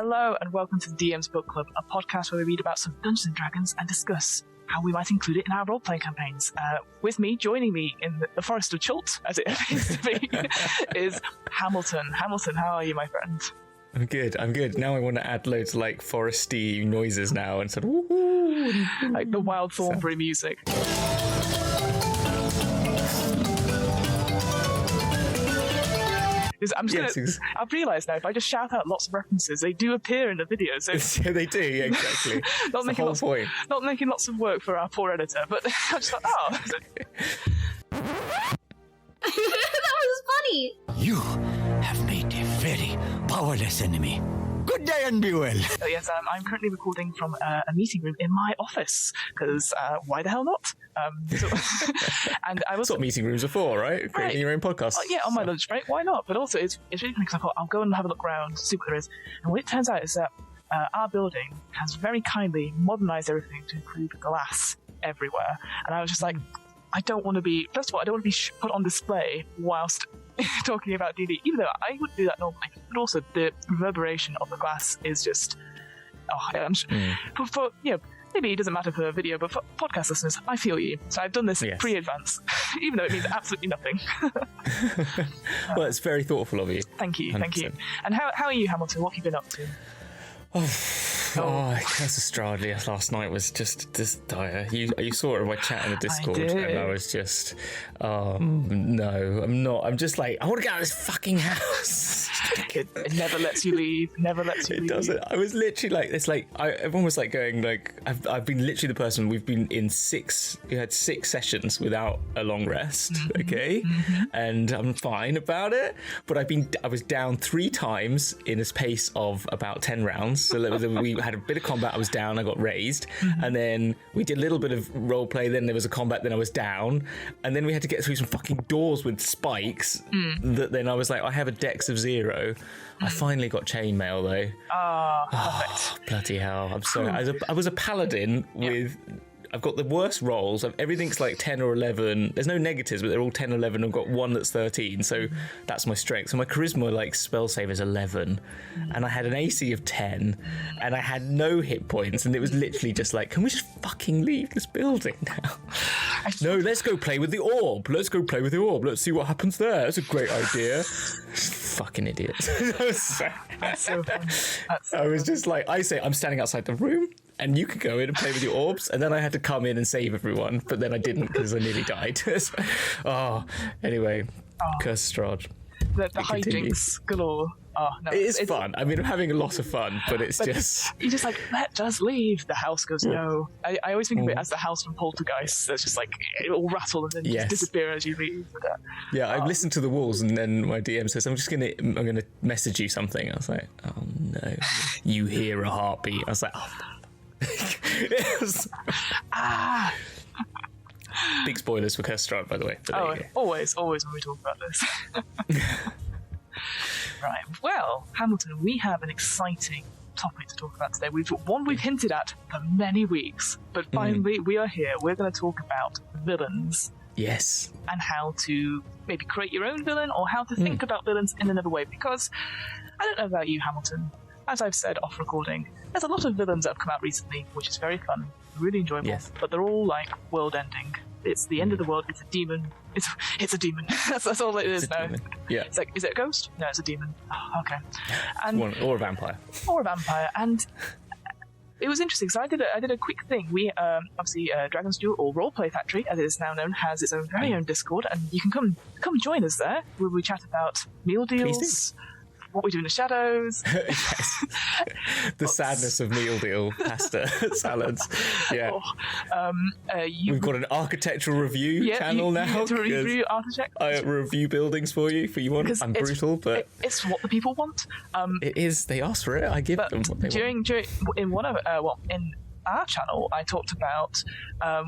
Hello and welcome to the DM's Book Club, a podcast where we read about some Dungeons & Dragons and discuss how we might include it in our role-playing campaigns. With me, joining me in the Forest of Chult, as it appears to be, is Hamilton. Hamilton, how are you, my friend? I'm good. Now I want to add loads of foresty noises now and sort of woo-hoo. Like the Wild Thornberry music. I've realised now, if I just shout out lots of references, they do appear in the video. So yeah, they do, yeah, exactly. Not making lots of work for our poor editor, but I just thought, That was funny! You have made a very powerless enemy. Good day and be well. Yes, I'm currently recording from a meeting room in my office, because why the hell not? And I was... That's what meeting rooms are for, right? Creating your own podcast. Yeah, on my lunch break, why not? But also, it's really funny because I thought, I'll go and have a look around, see what there is. And what it turns out is that our building has very kindly modernised everything to include glass everywhere. And I was just like, I don't want to be... First of all, I don't want to be put on display whilst talking about D&D, even though I would do that normally. But also, the reverberation of the glass is just... For maybe it doesn't matter for a video, but for podcast listeners, I feel you. So I've done this pre-advance, even though it means absolutely nothing. Well, it's very thoughtful of you. Thank you. 100%. And how are you, Hamilton? What have you been up to? Australia last night was just dire. You saw it in my chat in the Discord, and I was just, no, I'm not. I'm just like, I want to get out of this fucking house. It never lets you leave. It doesn't. I was literally like, it's like everyone was like going like, I've been literally the person. We've been in we had 6 sessions without a long rest, okay, and I'm fine about it. But I was down 3 times in a space of about 10 rounds. So we had a bit of combat, I was down, I got raised, and then we did a little bit of role play, then there was a combat, then I was down, and then we had to get through some fucking doors with spikes that then I was like, I have a dex of 0. I finally got chainmail though. Perfect. Bloody hell, I'm sorry. I was a paladin with... I've got the worst rolls. Everything's like 10 or 11. There's no negatives, but they're all 10 or 11. I've got one that's 13, so that's my strength. So my charisma, spell save is 11, and I had an AC of 10, and I had no hit points, and it was literally just like, can we just fucking leave this building now? No, let's go play with the orb. Let's see what happens there. That's a great idea. Fucking idiots. That's so funny. I was just like, I'm standing outside the room, and you could go in and play with your orbs, and then I had to come in and save everyone, but then I didn't because I nearly died. Anyway, Curse Strahd. The hijinks galore. Oh, no, it is fun. I mean, I'm having a lot of fun, but it's just... You're just like, let us leave. The house goes, no. I always think of it as the house from Poltergeist. That's just like, it'll rattle and then just disappear as you leave. Yeah, I've listened to the walls, and then my DM says, I'm going to message you something. I was like, oh no. You hear a heartbeat. I was like, oh. Big spoilers for Curse Strahd, by the way. Always when we talk about this. Right. Well, Hamilton, we have an exciting topic to talk about today. We've hinted at for many weeks, but finally we are here. We're going to talk about villains. Yes. And how to maybe create your own villain, or how to think about villains in another way. Because I don't know about you, Hamilton. As I've said off recording, there's a lot of villains that have come out recently, which is very fun, really enjoyable. Yes. But they're all like world-ending. It's the end of the world. It's a demon. It's a demon. that's all it is now. Yeah. It's like, is it a ghost? No, it's a demon. Oh, okay. Or a vampire. And it was interesting. So I did a quick thing. We obviously Dragon's Duel, or Roleplay Factory, as it is now known, has its own very own Discord, and you can come join us there, where we chat about meal deals. What we do in the shadows. Yes. The sadness of meal deal pasta salads. Yeah. We've got an architectural review channel now. To review architecture. I review buildings for you want. I'm brutal, but it's what the people want. It is. They ask for it. I give them what they want. In our channel, I talked about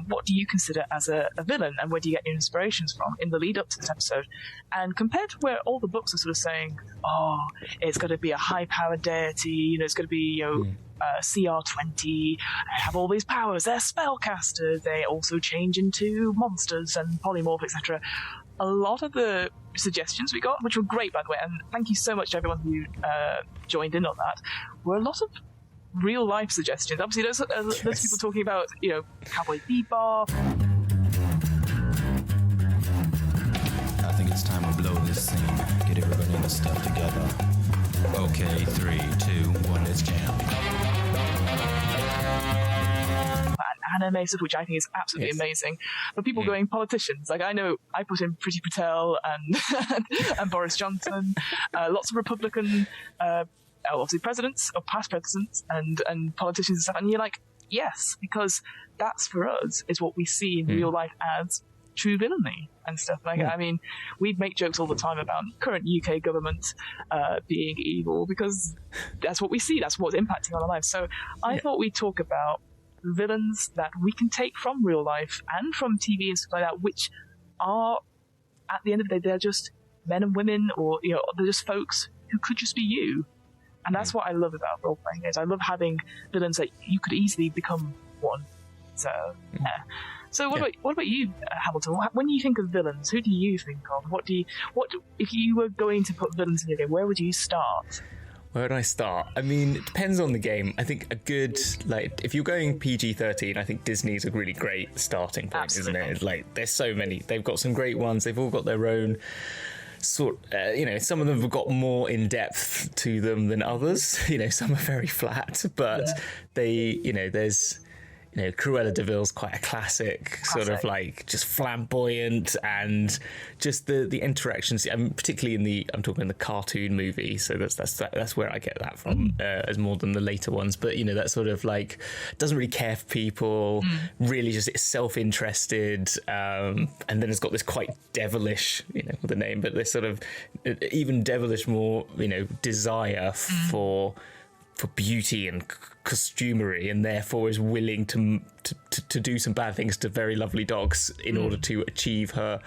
what do you consider as a villain, and where do you get your inspirations from in the lead up to this episode. And compared to where all the books are sort of saying, it's going to be a high-powered deity, it's going to be CR20, they have all these powers, they're spellcasters, they also change into monsters and polymorph, etc. a lot of the suggestions we got, which were great, by the way, and thank you so much to everyone who joined in on that, were a lot of real life suggestions. Obviously, there's people talking about, Cowboy Bebop. I think it's time we blow this scene. Get everybody in the stuff together. Okay, 3, 2, 1, let's jam. Anime stuff, which I think is absolutely amazing, but people going politicians. Like, I know I put in Priti Patel and and Boris Johnson, lots of Republican, obviously presidents or past presidents and politicians and stuff. And you're like, yes, because that's for us is what we see in real life as true villainy and stuff. Like, I mean, we make jokes all the time about current UK government being evil because that's what we see. That's what's impacting on our lives. So I thought we'd talk about villains that we can take from real life and from TV and stuff like that, which are, at the end of the day, they're just men and women, or they're just folks who could just be you. And that's what I love about role-playing games. I love having villains that you could easily become one. So yeah. So what about you, Hamilton? When you think of villains, who do you think of? What if you were going to put villains in your game? Where would you start? Where would I start? I mean, it depends on the game. I think a good, if you're going PG-13, I think Disney's a really great starting point, Absolutely. Isn't it? Like, there's so many. They've got some great ones. They've all got their own sort, some of them have got more in depth to them than others. Some are very flat, but there's Cruella de Vil's quite a classic, sort of like just flamboyant, and just the interactions. Particularly I'm talking in the cartoon movie, so that's where I get that from, as more than the later ones. But that sort of like doesn't really care for people, really just self-interested, and then it's got this quite devilish, with the name, but this sort of even devilish more, desire for beauty and costumery, and therefore is willing to do some bad things to very lovely dogs in order to achieve her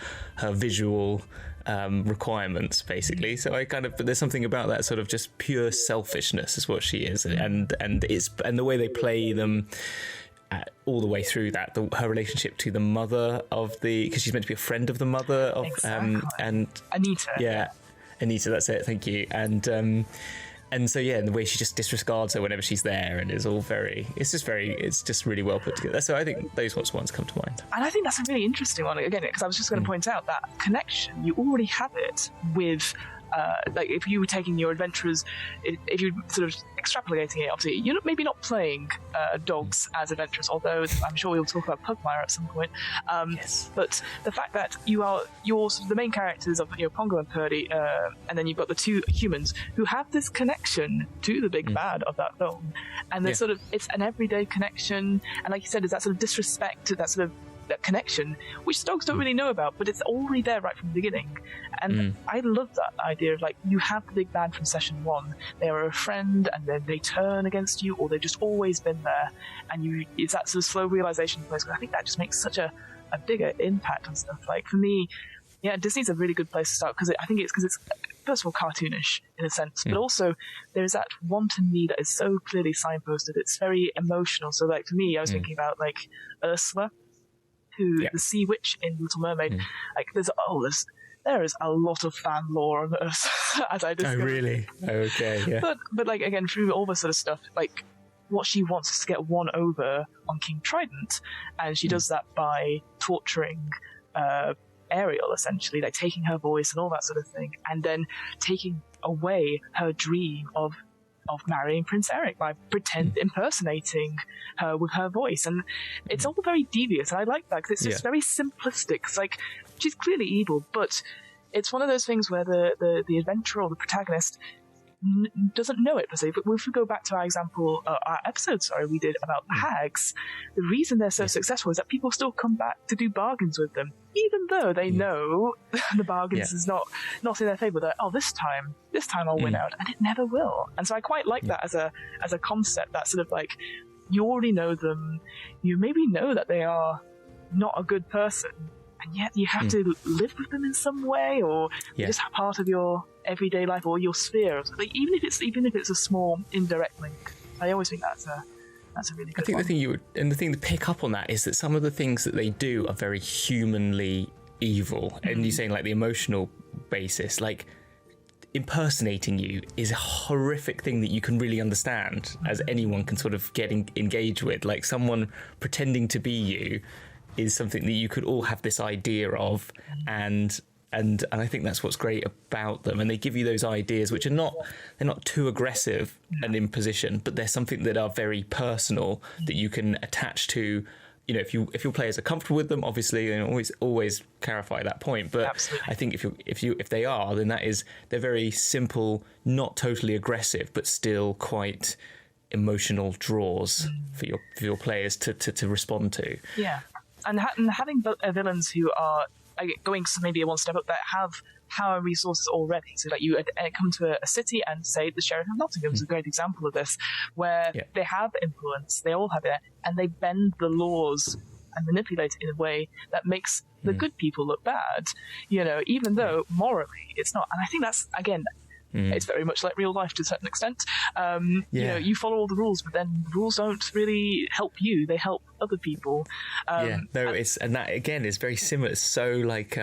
visual requirements, basically. So but there's something about that sort of just pure selfishness is what she is, and the way they play them all the way through that, her relationship to the mother of because she's meant to be a friend of the mother of and Anita. Yeah, Anita, that's it. Thank you. And so, and the way she just disregards her whenever she's there, and is all it's just really well put together. So I think those ones come to mind. And I think that's a really interesting one, again, because I was just going to point out that connection, you already have it with, if you were taking your adventurers, if you were sort of extrapolating it, obviously, you're maybe not playing dogs as adventurers, although I'm sure we'll talk about Pugmire at some point. Yes. But the fact that you're sort of the main characters of Pongo and Purdy, and then you've got the two humans who have this connection to the big bad of that film, and there's sort of, it's an everyday connection, and like you said, there's that sort of disrespect to that sort of that connection, which dogs don't really know about, but it's already there right from the beginning. And I love that idea of, like, you have the big bad from session one, they are a friend, and then they turn against you, or they've just always been there, and it's that sort of slow realization place. I think that just makes such a bigger impact on stuff. Like, for me, Disney's a really good place to start, because I think it's first of all cartoonish in a sense, but also there's that want and need that is so clearly signposted. It's very emotional. So, like, for me, I was thinking about, like, Ursula, the sea witch in Little Mermaid. Like, there is a lot of fan lore on Ursula, as I discovered. Oh, really? Okay, yeah. But like, again, through all this sort of stuff, like, what she wants is to get one over on King Trident, and she does that by torturing Ariel, essentially, like taking her voice and all that sort of thing, and then taking away her dream of marrying Prince Eric by impersonating her with her voice. And it's all very devious, and I like that, because it's just very simplistic. It's like, she's clearly evil, but it's one of those things where the adventurer or the protagonist doesn't know it per se. But if we go back to our episode we did about the hags, the reason they're so successful is that people still come back to do bargains with them, even though they know the bargains is not in their favor. They're, this time I'll win out, and it never will. And so I quite like that as a concept, that sort of like, you already know them, you maybe know that they are not a good person, and yet you have to live with them in some way, or just have part of your everyday life or your sphere. Like, even if it's a small indirect link. I always think that's a really good one. The thing to pick up on that is that some of the things that they do are very humanly evil, and you're saying like the emotional basis, like impersonating you is a horrific thing that you can really understand, as anyone can sort of get engaged with. Like someone pretending to be you is something that you could all have this idea of, and I think that's what's great about them. And they give you those ideas which are they're not too aggressive and imposition, but they're something that are very personal that you can attach to. You know, if your players are comfortable with them, obviously, and always clarify that point. But absolutely. I think if they are, then they're very simple, not totally aggressive, but still quite emotional draws for your players to respond to. Yeah, and having villains who are going maybe one step up, that have power resources already. So like you come to a city and say the Sheriff of Nottingham is a great example of this, where they have influence, they all have it, and they bend the laws and manipulate it in a way that makes the good people look bad, you know, even though morally it's not. And I think that's, again, it's very much like real life to a certain extent. You know, you follow all the rules, but then the rules don't really help you, they help other people. And that again is very similar. It's so like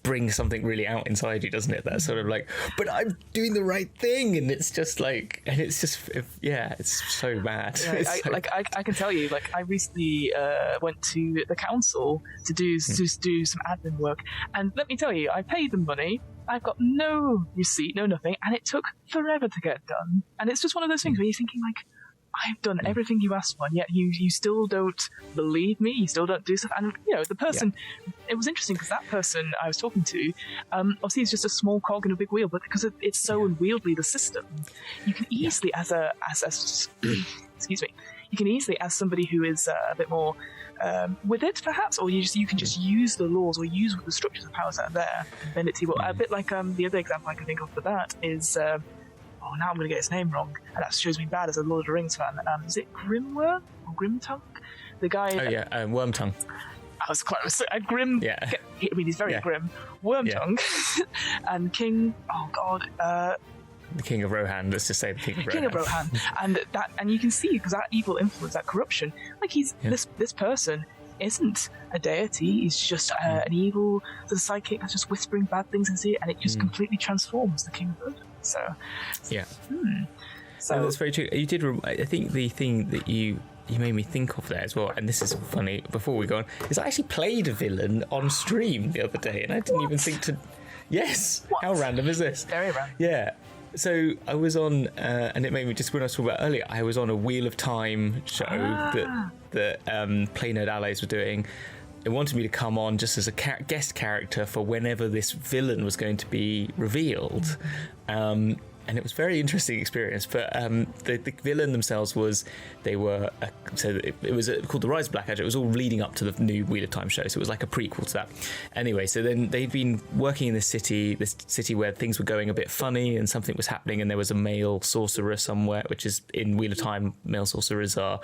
brings something really out inside you, doesn't it? That sort of like, but I'm doing the right thing, and it's just like, and it's just it's so bad. Yeah, I can tell you, like I recently went to the council to do some admin work, and let me tell you, I paid them money. I've got no receipt, no nothing, and it took forever to get done. And it's just one of those things where you're thinking, like, I've done everything you asked for, and yet you still don't believe me, you still don't do stuff. And, you know, the person, it was interesting because that person I was talking to, obviously it's just a small cog in a big wheel, but because it's so unwieldy, the system, you can easily, as excuse me, you can easily, as somebody who is a bit more with it, perhaps, or you can just use the laws or use the structures of powers that are there and bend it to you. Well, a bit like the other example I can think of for that is now I'm going to get his name wrong, and that shows me bad as a Lord of the Rings fan. Is it Grimworm or Grimtongue? The guy. Wormtongue. I was close. Grim. Yeah. I mean, he's very grim. Wormtongue and King. Oh God. The King of Rohan. Let's just say the King of Rohan. King of Rohan, and you can see, because that evil influence, that corruption, like this person isn't a deity. He's just an evil psychic that's just whispering bad things into it, and it just completely transforms the King of Rohan. So So that's very true. You did. I think the thing that you made me think of there as well, and this is funny. Before we go on, is I actually played a villain on stream the other day, and I didn't even think to. Yes. What? How random is this? Very random. Yeah. So I was on, and it made me just, when I was talking about earlier, I was on a Wheel of Time show that Play Nerd Allies were doing. They wanted me to come on just as a guest character for whenever this villain was going to be revealed. And it was a very interesting experience. But the villain themselves was, it was called The Rise of Blackadder. It was all leading up to the new Wheel of Time show, so it was like a prequel to that. Anyway, so then they'd been working in this city where things were going a bit funny and something was happening, and there was a male sorcerer somewhere, which is in Wheel of Time, male sorcerers are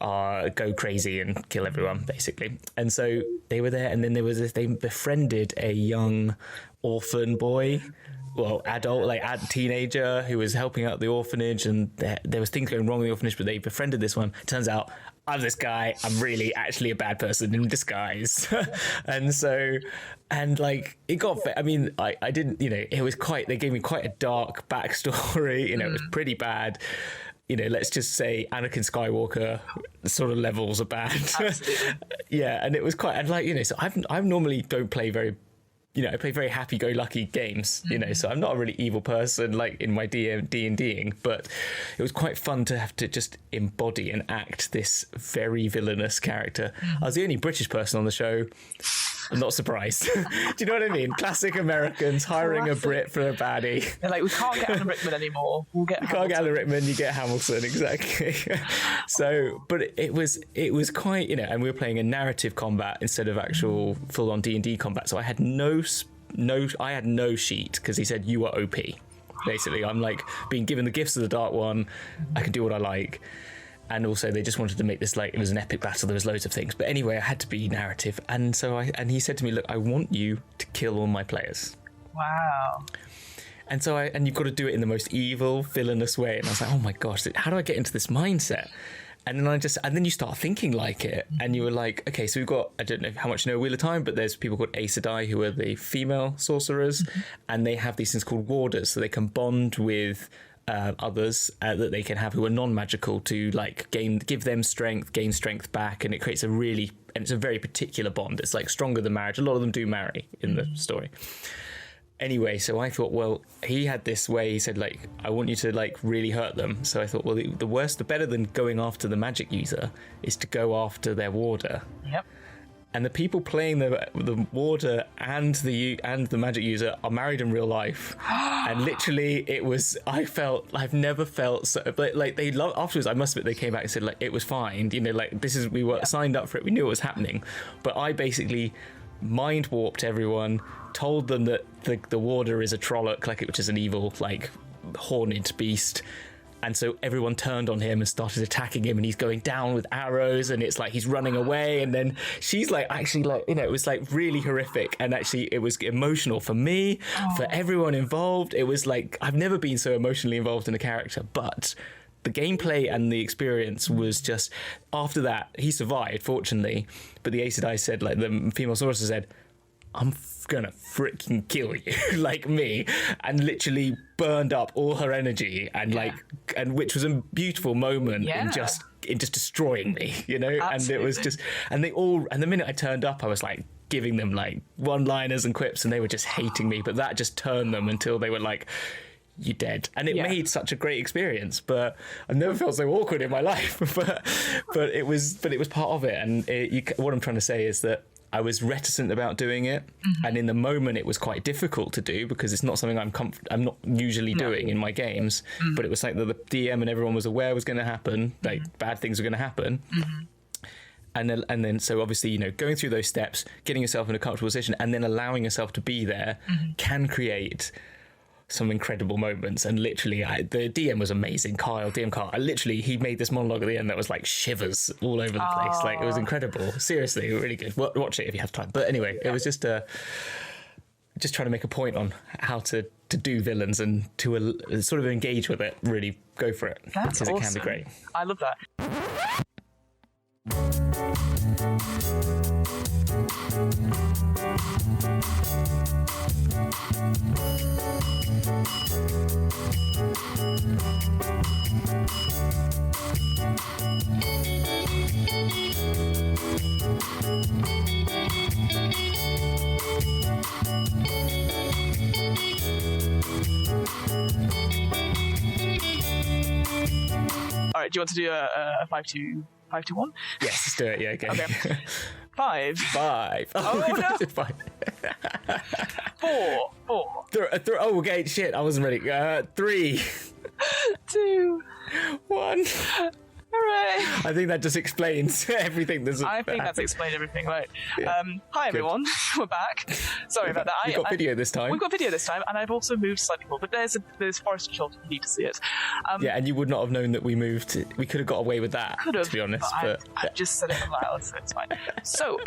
go crazy and kill everyone, basically. And so they were there, and then they befriended a young orphan boy, adult, teenager, who was helping out the orphanage, and there was things going wrong in the orphanage, but they befriended this one. Turns out, I'm this guy, I'm really actually a bad person in disguise. It got, I didn't, it was they gave me quite a dark backstory, it was pretty bad. Let's just say Anakin Skywalker sort of levels are bad. Yeah, and it was quite, so I normally don't play very, I play very happy-go-lucky games, so I'm not a really evil person like in my D&Ding, but it was quite fun to have to just embody and act this very villainous character. I was the only British person on the show. I'm not surprised. Do you know what I mean? Classic Americans hiring a Brit for a baddie. They're like, we can't get Alan Rickman anymore. We'll get Hamilton. Can't get Alan Rickman, you get Hamilton, exactly. So, but it was quite, and we were playing a narrative combat instead of actual full-on D&D combat. So I had no sheet, because he said, you are OP. Basically, I'm like being given the gifts of the Dark One. I can do what I like. And also, they just wanted to make this it was an epic battle. There was loads of things, but anyway, I had to be narrative. And so he said to me, "Look, I want you to kill all my players." Wow. And so and you've got to do it in the most evil, villainous way. And I was like, "Oh my gosh, how do I get into this mindset?" And then you start thinking like it, and you were like, okay, so we've got, I don't know how much you know Wheel of Time, but there's people called Aes Sedai who are the female sorcerers, and they have these things called warders, so they can bond with others that they can have who are non-magical to like give them strength, gain strength back, and it creates and it's a very particular bond. It's like stronger than marriage. A lot of them do marry in the story. Anyway, so I thought, well, he had this way, he said, like, I want you to, like, really hurt them. So I thought, well, the better than going after the magic user is to go after their warder. Yep. And the people playing the warder and the magic user are married in real life. And literally, I've never felt so, like they love, afterwards, I must admit, they came back and said, like, it was fine. You know, like, we were signed up for it. We knew it was happening. But I basically mind warped everyone, told them that the warder is a Trolloc, like, which is an evil, like, horned beast. And so everyone turned on him and started attacking him, and he's going down with arrows, and it's like he's running away. And then she's like, actually, like, you know, it was like really horrific. And actually, it was emotional for me, for everyone involved. It was like, I've never been so emotionally involved in a character, but the gameplay and the experience was just, after that, he survived, fortunately. But the Aes Sedai said, like, the female sorcerer said, I'm gonna freaking kill you, like me, and literally burned up all her energy, and and which was a beautiful moment in just destroying me, you know. Absolutely. And it was just, and the minute I turned up, I was like giving them like one-liners and quips, and they were just hating me, but that just turned them until they were like, you're dead. And it made such a great experience, but I've never felt so awkward in my life. but it was part of it. And what I'm trying to say is that I was reticent about doing it, and in the moment it was quite difficult to do because it's not something I'm not usually doing in my games. But it was like the DM and everyone was aware was going to happen, like bad things were going to happen. And then so obviously, you know, going through those steps, getting yourself in a comfortable position, and then allowing yourself to be there can create some incredible moments. And literally, the DM was amazing. DM Kyle, he made this monologue at the end that was like shivers all over the place. Like, it was incredible. Seriously, really good. Watch it if you have time. But anyway, it was just trying to make a point on how to do villains and to sort of engage with it. Really go for it. That's because awesome. It can be great. I love that. All right, do you want to do a 5-2-1? Yes, let's do it. Yeah, okay. 5. Oh, no. 5. 4. Oh, okay, shit, I wasn't ready. 3. 2. 1. Hooray! I think that just explains everything. I think that's explained everything, right? Yeah. Hi, everyone. We're back. Sorry about that. We've got video this time. We've got video this time, and I've also moved slightly more, but there's forest shot if you need to see it. Yeah, and you would not have known that we moved. We could have got away with that, to be honest. But I just said it aloud, so it's fine. So,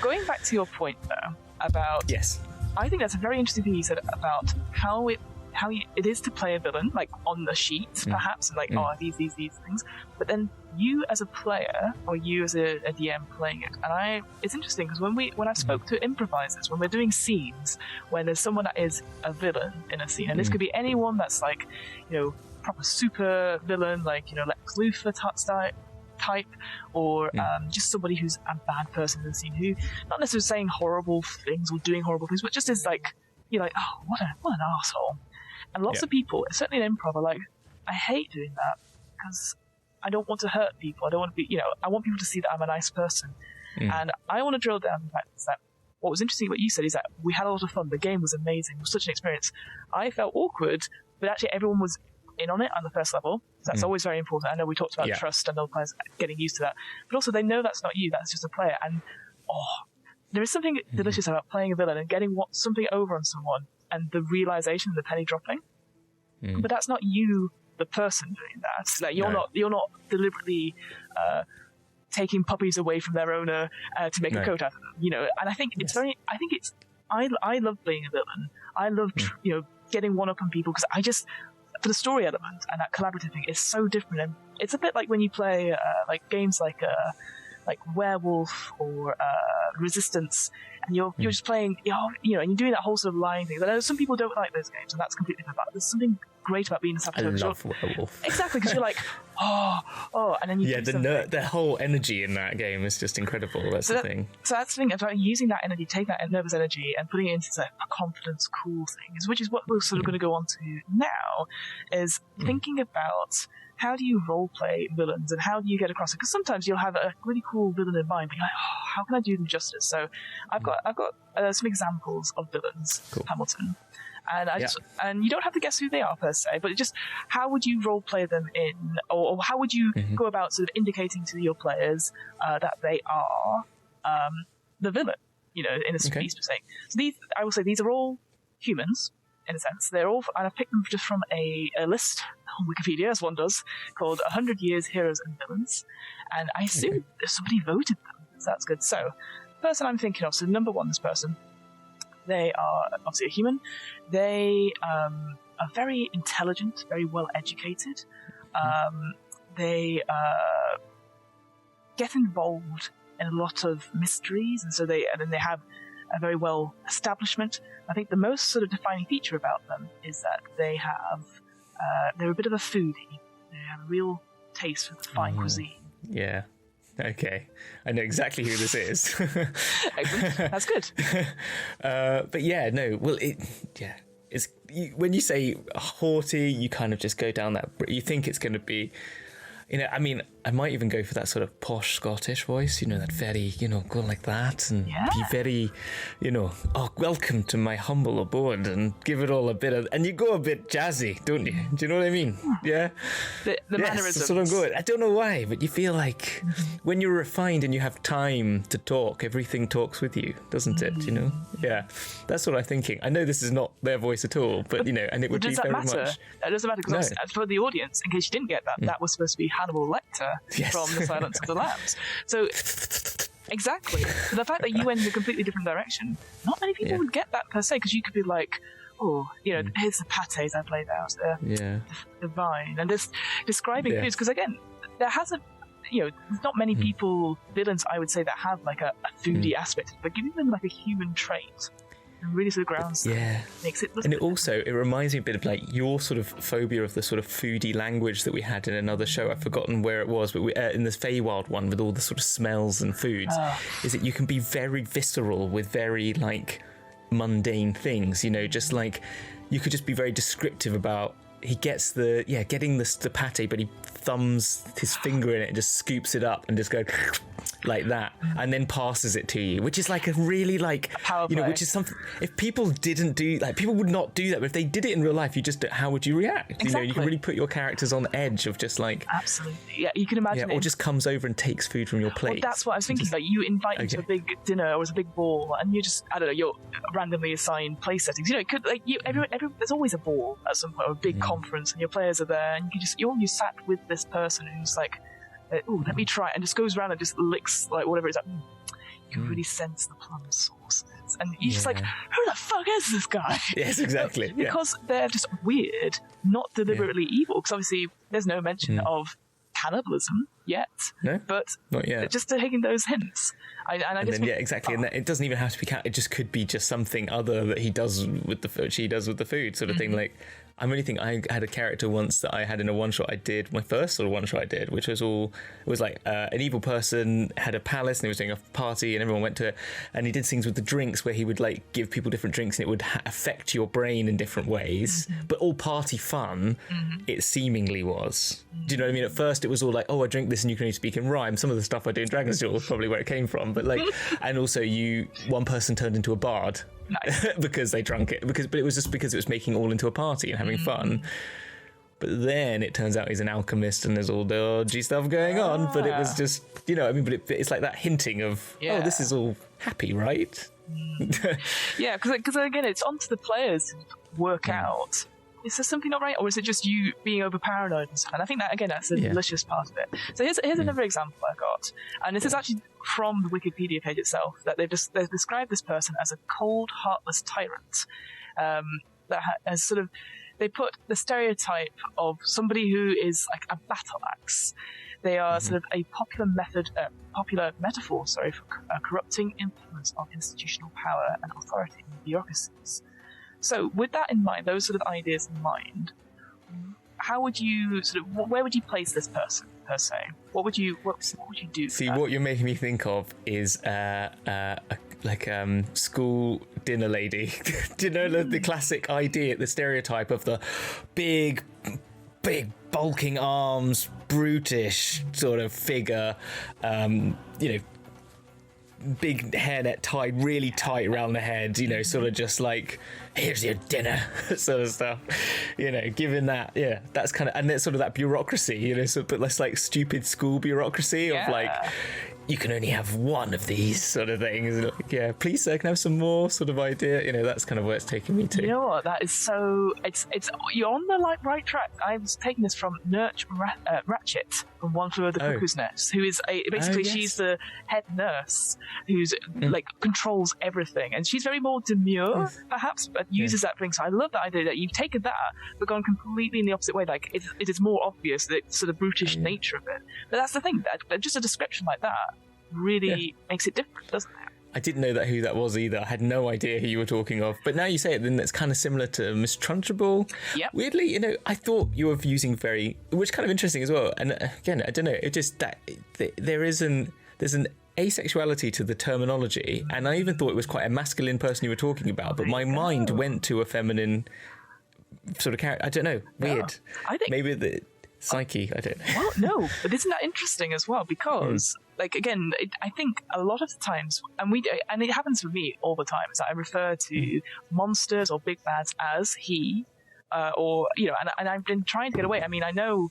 going back to your point, though, about... Yes. I think that's a very interesting thing you said about how it is to play a villain, like on the sheet, perhaps, and like, these things. But then you as a player, or you as a DM playing it, and it's interesting because when I spoke to improvisers, when we're doing scenes, when there's someone that is a villain in a scene, and this could be anyone that's like, you know, proper super villain, like, you know, Lex Luthor type, or just somebody who's a bad person in the scene who not necessarily saying horrible things or doing horrible things, but just is like, you're like, oh, what an asshole. And lots of people, certainly in improv, are like, I hate doing that because I don't want to hurt people. I don't want to be, you know, I want people to see that I'm a nice person. And I want to drill down the fact that what was interesting, what you said, is that we had a lot of fun. The game was amazing. It was such an experience. I felt awkward, but actually everyone was in on it on the first level. So that's always very important. I know we talked about trust and other players getting used to that. But also they know that's not you, that's just a player. And, there is something delicious about playing a villain and getting something over on someone and the realization, the penny dropping. But that's not you, the person, doing that. Like, you're not deliberately taking puppies away from their owner to make a coat out of them, you know. And I think it's I love playing a villain. I love you know, getting one up on people, because for the story element and that collaborative thing is so different. And it's a bit like when you play like games like Werewolf or Resistance, and you're just playing, and you're doing that whole sort of lying thing. I know some people don't like those games, and that's completely fine. But there's something great about being a saboteur. I love Werewolf. Exactly, because you're like, and then you do something. The whole energy in that game is just incredible. That's the thing. So that's the thing about using that energy, taking that nervous energy, and putting it into a confidence, cool thing, which is what we're sort of going to go on to now, is thinking about how do you roleplay villains and how do you get across it? Because sometimes you'll have a really cool villain in mind, but you're like, how can I do them justice? So I've got some examples of villains, Hamilton. And you don't have to guess who they are per se, but just how would you role play them in, or how would you go about sort of indicating to your players that they are the villain, in a specific sake. So I will say these are all humans in a sense. They're all, and I've picked them just from a list on Wikipedia, as one does, called 100 Years Heroes and Villains, and I assume somebody voted them, so that's good. So the person I'm thinking of, so number one, this person. They are obviously a human. They are very intelligent, very well educated. They get involved in a lot of mysteries, and so they have a very well establishment. I think the most sort of defining feature about them is that they're a bit of a foodie. They have a real taste for the fine cuisine. Yeah. Okay, I know exactly who this is. Excellent. That's good. But yeah, no. Well, it's when you say haughty, you kind of just go down that. You think it's going to be, I mean, I might even go for that sort of posh Scottish voice. That very, go like that and be very, welcome to my humble abode, and give it all a bit of, and you go a bit jazzy, don't you? Do you know what I mean? Yeah. The mannerisms. That's what I'm going. I don't know why, but you feel like when you're refined and you have time to talk, everything talks with you, doesn't it? Yeah. That's what I'm thinking. I know this is not their voice at all, but and it would be very much. It doesn't matter, because for the audience, in case you didn't get that, that was supposed to be Hannibal Lecter. Yes. From The Silence of the Lambs. So, exactly. So the fact that you went in a completely different direction, not many people would get that per se, because you could be like, here's the pates I've laid out, the vine, and just describing foods, because again, there hasn't, there's not many villains, I would say, that have like a foodie aspect, but giving them like a human trait. And really sort of grounds makes it. And it reminds me a bit of like your sort of phobia of the sort of foodie language that we had in another show. I've forgotten where it was, but in the Feywild one with all the sort of smells and foods, is that you can be very visceral with very like mundane things. Just like you could just be very descriptive about. He gets getting the pate, but he thumbs his finger in it and just scoops it up and just goes like that, and then passes it to you, which is like a really like power play. Which is something. If people didn't do people would not do that. But if they did it in real life, how would you react? Exactly. You can really put your characters on edge of just like absolutely, you can imagine. Or just comes over and takes food from your plate. Well, that's what I was thinking. Like you invite them to a big dinner or a big ball, and you just you're randomly assigned place settings. It could there's always a ball at some point, or a big conference, and your players are there, and you sat with this person who's like, let me try, and just goes around and just licks like whatever it's like. You can really sense the plum sauces, and you're just like, who the fuck is this guy? Yes, exactly. Because they're just weird, not deliberately evil. Because obviously there's no mention of cannibalism yet. No, but not yet. Just taking those hints. Exactly, and it doesn't even have to be. It just could be just something other that he does with the food. She does with the food, sort of thing. Like, I really think I had a character once that I had in a one shot I did, my first sort of one shot I did, which was like an evil person had a palace and he was doing a party and everyone went to it, and he did things with the drinks where he would like give people different drinks and it would affect your brain in different ways, but all party fun. It seemingly was. Do you know what I mean? At first it was all like, I drink this and you can only speak in rhyme. Some of the stuff I do in Dragon's Duel is probably where it came from, but like, and also one person turned into a bard. Nice. Because they drunk it, but it was just because it was making all into a party and having fun. But then it turns out he's an alchemist and there's all dodgy stuff going on. But it was just, but it's like that hinting of, this is all happy, right? Because again, it's on to the players to work out, is there something not right, or is it just you being over paranoid and stuff? And I think that, again, that's the delicious part of it. So here's another example I got, and this is actually from the Wikipedia page itself, that they've described this person as a cold, heartless tyrant that has sort of they put the stereotype of somebody who is like a battle axe. They are sort of a popular metaphor, for corrupting influence of institutional power and authority in bureaucracies. So, with that in mind, those sort of ideas in mind, how would you where would you place this person per se? What would you do? See, what you're making me think of is school dinner lady. Do you know the classic idea, the stereotype of the big bulking arms, brutish sort of figure, big hairnet tied really tight around the head, sort of just like, here's your dinner sort of stuff, given that, that's kind of, and it's sort of that bureaucracy, but less like stupid school bureaucracy of like, you can only have one of these sort of things. Like, please sir, can I have some more sort of idea? That's kind of where it's taking me to. You know what? That is so. It's you're on the right track. I was taking this from Nurse Ratchet from One Flew Over the Cuckoo's Nest, who is basically she's the head nurse who's like controls everything, and she's very more demure, perhaps, but uses that thing. So I love that idea that you've taken that but gone completely in the opposite way. Like it is more obvious the sort of brutish nature of it. But that's the thing. That just a description like that really makes it different, doesn't it? I didn't know who that was either. I had no idea who you were talking of. But now you say it, then it's kind of similar to Miss Trunchbull. Yep. Weirdly, I thought you were using which kind of interesting as well. And again, I don't know. It just that there's an asexuality to the terminology, and I even thought it was quite a masculine person you were talking about. But my mind went to a feminine sort of character. I don't know. Weird. I think maybe the psyche. I don't know. Well, no, but isn't that interesting as well? Because, like, again, I think a lot of the times, and it happens with me all the time, is that I refer to monsters or big bads as he, and I've been trying to get away. I mean, I know.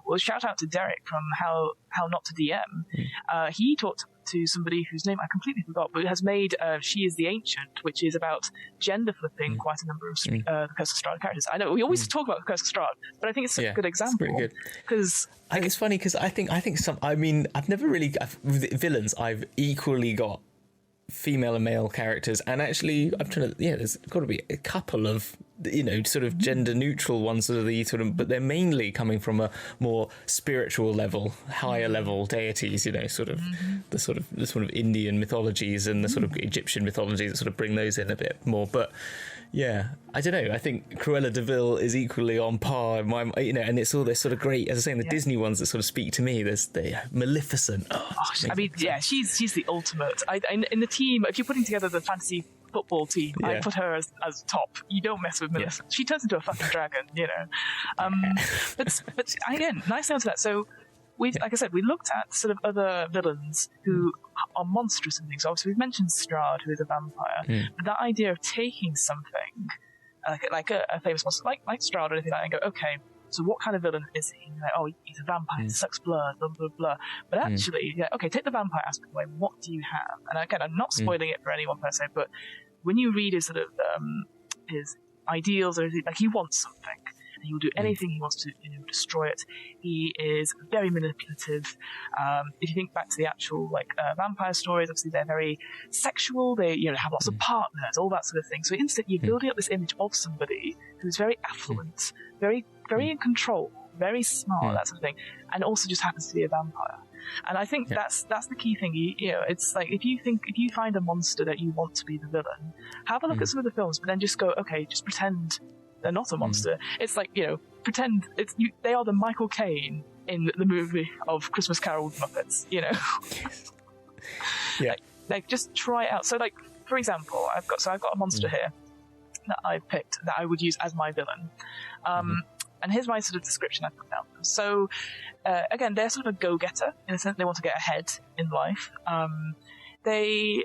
Well, shout out to Derek from How Not to DM. He talked to somebody whose name I completely forgot, but has made She is the Ancient, which is about gender flipping quite a number of the Curse of Strahd characters. I know we always talk about the Curse of Strahd, but I think it's such a good example. It's pretty good. Because it's funny because I think I've never really with villains. I've equally got female and male characters, and actually I'm trying to there's got to be a couple of sort of gender neutral ones that are the sort of, but they're mainly coming from a more spiritual level, higher level deities, sort of the sort of Indian mythologies and the sort of Egyptian mythologies that sort of bring those in a bit more. But I don't know. I think Cruella de Vil is equally on par. And it's all this sort of great, as I say, in the Disney ones that sort of speak to me. There's the Maleficent. I mean, she's the ultimate. In the team, if you're putting together the fantasy football team, I put her as top. You don't mess with Maleficent. She turns into a fucking dragon, But again, nice note to that. So like I said, we looked at sort of other villains who are monstrous and things. Obviously, we've mentioned Strahd, who is a vampire. But that idea of taking something like a famous monster, like Strahd or anything like that, and go, okay, so what kind of villain is he? Like, he's a vampire, he sucks blood, blah, blah, blah. But actually, okay, take the vampire aspect away. What do you have? And again, I'm not spoiling it for anyone per se, but when you read his sort of his ideals, or like he wants something, and he will do anything he wants to destroy it. He is very manipulative. If you think back to the actual vampire stories, obviously they're very sexual. They have lots of partners, all that sort of thing. So instantly you're building up this image of somebody who's very affluent, very very in control, very smart, that sort of thing, and also just happens to be a vampire. And I think that's the key thing. It's like if you find a monster that you want to be the villain, have a look at some of the films, but then just go, okay, just pretend they're not a monster. It's like, pretend they are the Michael Caine in the movie of Christmas Carol with Muppets, Like just try it out. So like, for example, I've got a monster here that I've picked that I would use as my villain. And here's my sort of description I put down. So, again, they're sort of a go-getter in a sense. They want to get ahead in life. They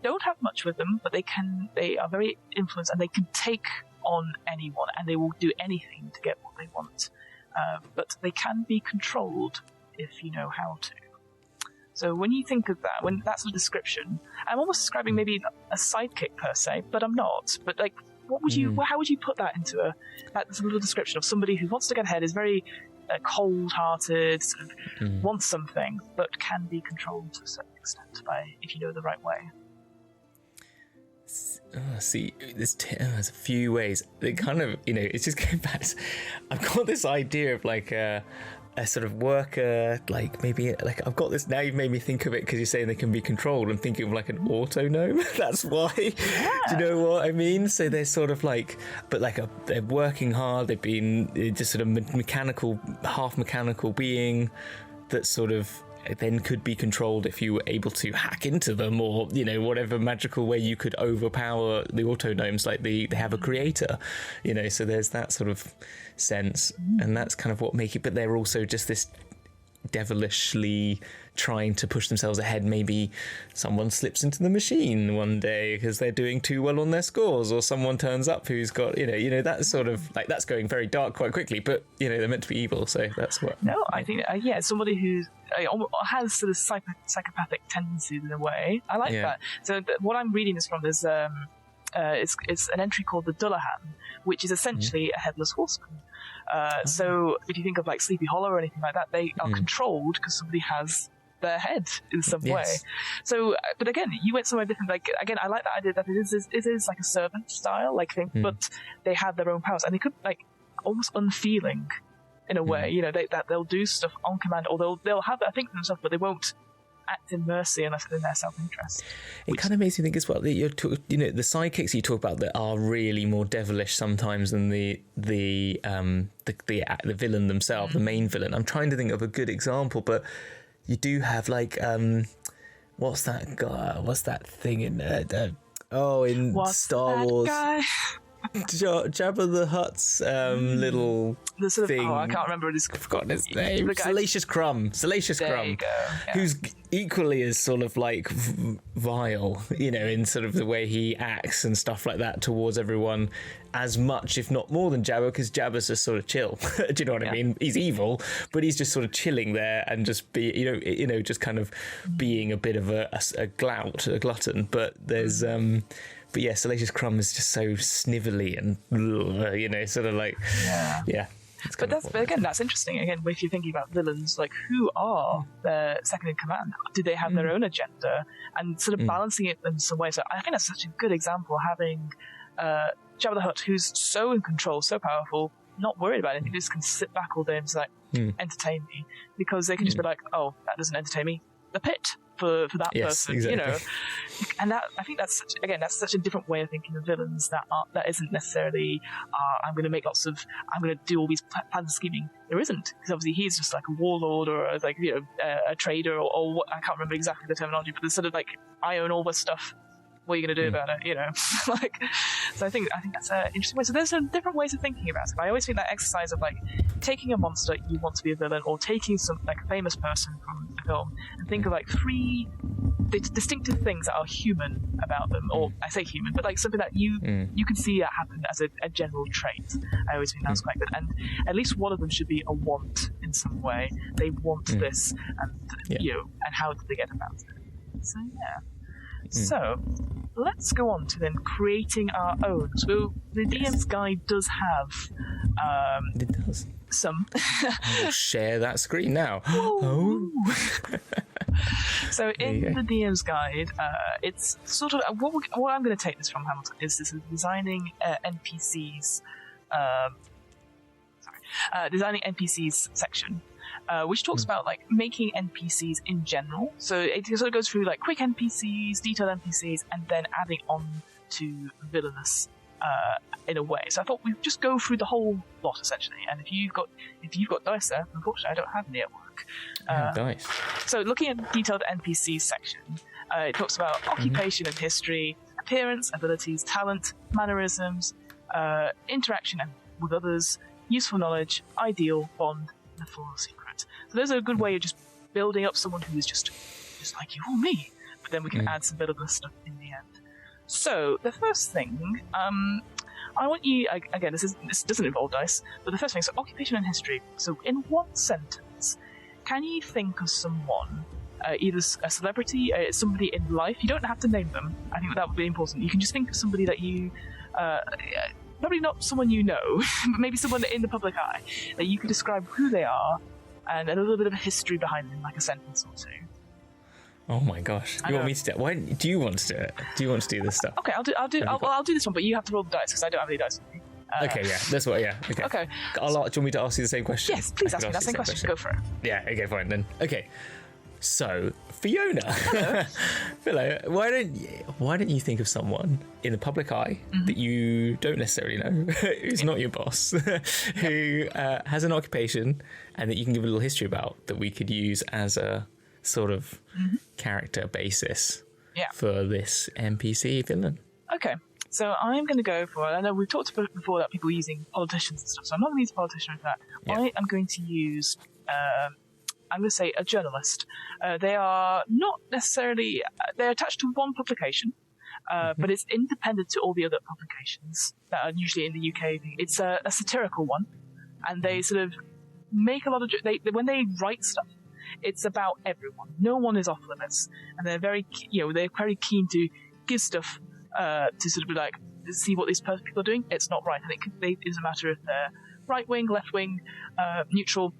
don't have much with them, but they are very influenced, and they can take on anyone, and they will do anything to get what they want. But they can be controlled if you know how to. So when you think of that, when that's a description, I'm almost describing maybe a sidekick per se, but I'm not. But like, what would you? How would you put that into that little description of somebody who wants to get ahead, is very cold-hearted, sort of wants something, but can be controlled to a certain extent if you know the right way? See, there's a few ways. It kind of, it's just going back. I've got this idea of like a sort of worker, like maybe like I've got this now. You've made me think of it because you're saying they can be controlled. I'm thinking of like an auto gnome. That's why. Yeah. Do you know what I mean? So they're sort of like, but like they're working hard. They've been just sort of mechanical, half mechanical being that sort of then could be controlled if you were able to hack into them, or whatever magical way you could overpower the auto gnomes. Like they have a creator, so there's that sort of sense, and that's kind of what make it. But they're also just this devilishly trying to push themselves ahead. Maybe someone slips into the machine one day because they're doing too well on their scores, or someone turns up who's got that sort of like, that's going very dark quite quickly, but they're meant to be evil, so that's what. No, I think somebody who has sort of psychopathic tendencies in a way. I like that. So what I'm reading this from is it's an entry called the Dullahan, which is essentially a headless horseman. So if you think of like Sleepy Hollow or anything like that, they are controlled because somebody has their head in some way. So, but again, you went somewhere different. Like again, I like that idea that it is like a servant style like thing, but they have their own powers, and they could like almost unfeeling in a way. That they'll do stuff on command, or they'll have that think themselves, but they won't act in mercy unless it's in their self-interest. It kind of makes me think as well that the sidekicks you talk about that are really more devilish sometimes than the villain themselves, the main villain. I'm trying to think of a good example, but you do have like what's that thing in in Star Wars? Guy? Jabba the Hutt's little the sort of, thing. I can't remember his. I've forgotten his name. Salacious Crumb. There you go. Yeah. Who's equally as sort of like vile, in sort of the way he acts and stuff like that towards everyone, as much, if not more than Jabba, because Jabba's just sort of chill. Do you know what I mean? He's evil, but he's just sort of chilling there and just just kind of being a bit of a glutton. But there's But yeah, Salacious Crumb is just so snivelly and sort of like But again, that's interesting. Again, if you're thinking about villains, like who are their second in command? Do they have their own agenda? And sort of balancing it in some way. So I think that's such a good example, having Jabba the Hutt, who's so in control, so powerful, not worried about anything, just can sit back all day and just like entertain me, because they can just be like, oh, that doesn't entertain me. The pit for that person, exactly. And that, I think that's such a different way of thinking of villains that isn't necessarily I'm going to do all these plans and scheming. There isn't, because obviously he's just like a warlord or a trader or what, I can't remember exactly the terminology, but it's sort of like, I own all this stuff. What are you going to do about it? So I think that's an interesting way. So there's some different ways of thinking about it. But I always think that exercise of like taking a monster you want to be a villain, or taking some like a famous person from the film and think of like three distinctive things that are human about them, or I say human, but like something that you can see that happen as a general trait. I always think that's quite good, and at least one of them should be a want in some way. They want this, and and how did they get about it? So So let's go on to then creating our own. So the DM's guide does have it does some. I'll share that screen now. So in the DM's guide, it's sort of what I'm going to take this from, Hamilton, is this designing NPCs. Designing NPCs section. Which talks about like making NPCs in general. So it sort of goes through like quick NPCs, detailed NPCs, and then adding on to villainous in a way. So I thought we'd just go through the whole lot essentially. And if you've got dice there, unfortunately I don't have any at work. Dice. So looking at the detailed NPCs section, it talks about occupation and history, appearance, abilities, talent, mannerisms, interaction with others, useful knowledge, ideal, bond, and the full secret. So those are a good way of just building up someone who is just like you or me, but then we can add some bit of the stuff in the end. So the first thing, I want you, again, this doesn't involve dice, but the first thing, so occupation and history. So in one sentence, can you think of someone, either a celebrity, somebody in life? You don't have to name them. I think that would be important. You can just think of somebody that you probably not someone you know, but maybe someone in the public eye, that you could describe who they are and a little bit of a history behind them, like a sentence or two. Oh my gosh! You want me to do it? Why do you want to do it? Do you want to do this stuff? Okay, I'll do this one, but you have to roll the dice because I don't have any dice. Okay, yeah, that's what. Yeah, okay. Okay. Do you want me to ask you the same question? Yes, please ask me that same question. Go for it. Yeah. Okay. Fine then. Okay. So, Fiona, hello. Why don't you think of someone in the public eye that you don't necessarily know, who's not your boss, who has an occupation, and that you can give a little history about that we could use as a sort of character basis for this NPC villain? Okay. So I'm going to go for, I know we've talked about before about people using politicians and stuff, so I'm not going to use a politician for that. Yeah. I am going to use, I'm going to say a journalist. They are not necessarily, they're attached to one publication, but it's independent to all the other publications that are usually in the UK. It's a satirical one, and they sort of make a lot of, when they write stuff, it's about everyone. No one is off limits, and they're very keen to give stuff to sort of be like, see what these people are doing. It's not right, and it is a matter if they're right wing, left wing, neutral.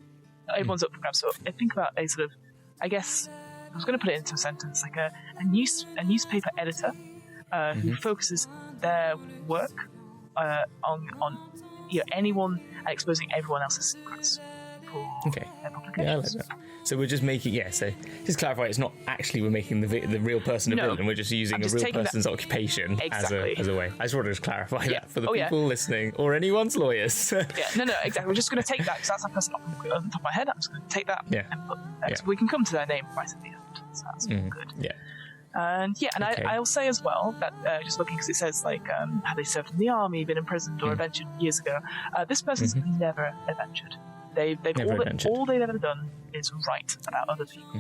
Everyone's up for grabs. So I think about a sort of, I guess I was going to put it into a sentence, like a newspaper editor who focuses their work on anyone and exposing everyone else's secrets for their publications. Yeah, I like that. So we're just making, so just clarify, it's not actually we're making the real person a villain, we're just using a real person's occupation as a way. I just wanted to clarify that for the people listening, or anyone's lawyers. No, exactly. We're just going to take that, because that's a person on the top of my head. I'm just going to take that and put that. So we can come to their name right at the end. So that's all good. Yeah. And I'll say as well that just looking, because it says like have they served in the army, been imprisoned, or adventured years ago. This person's never adventured. All they've ever done is write about other people.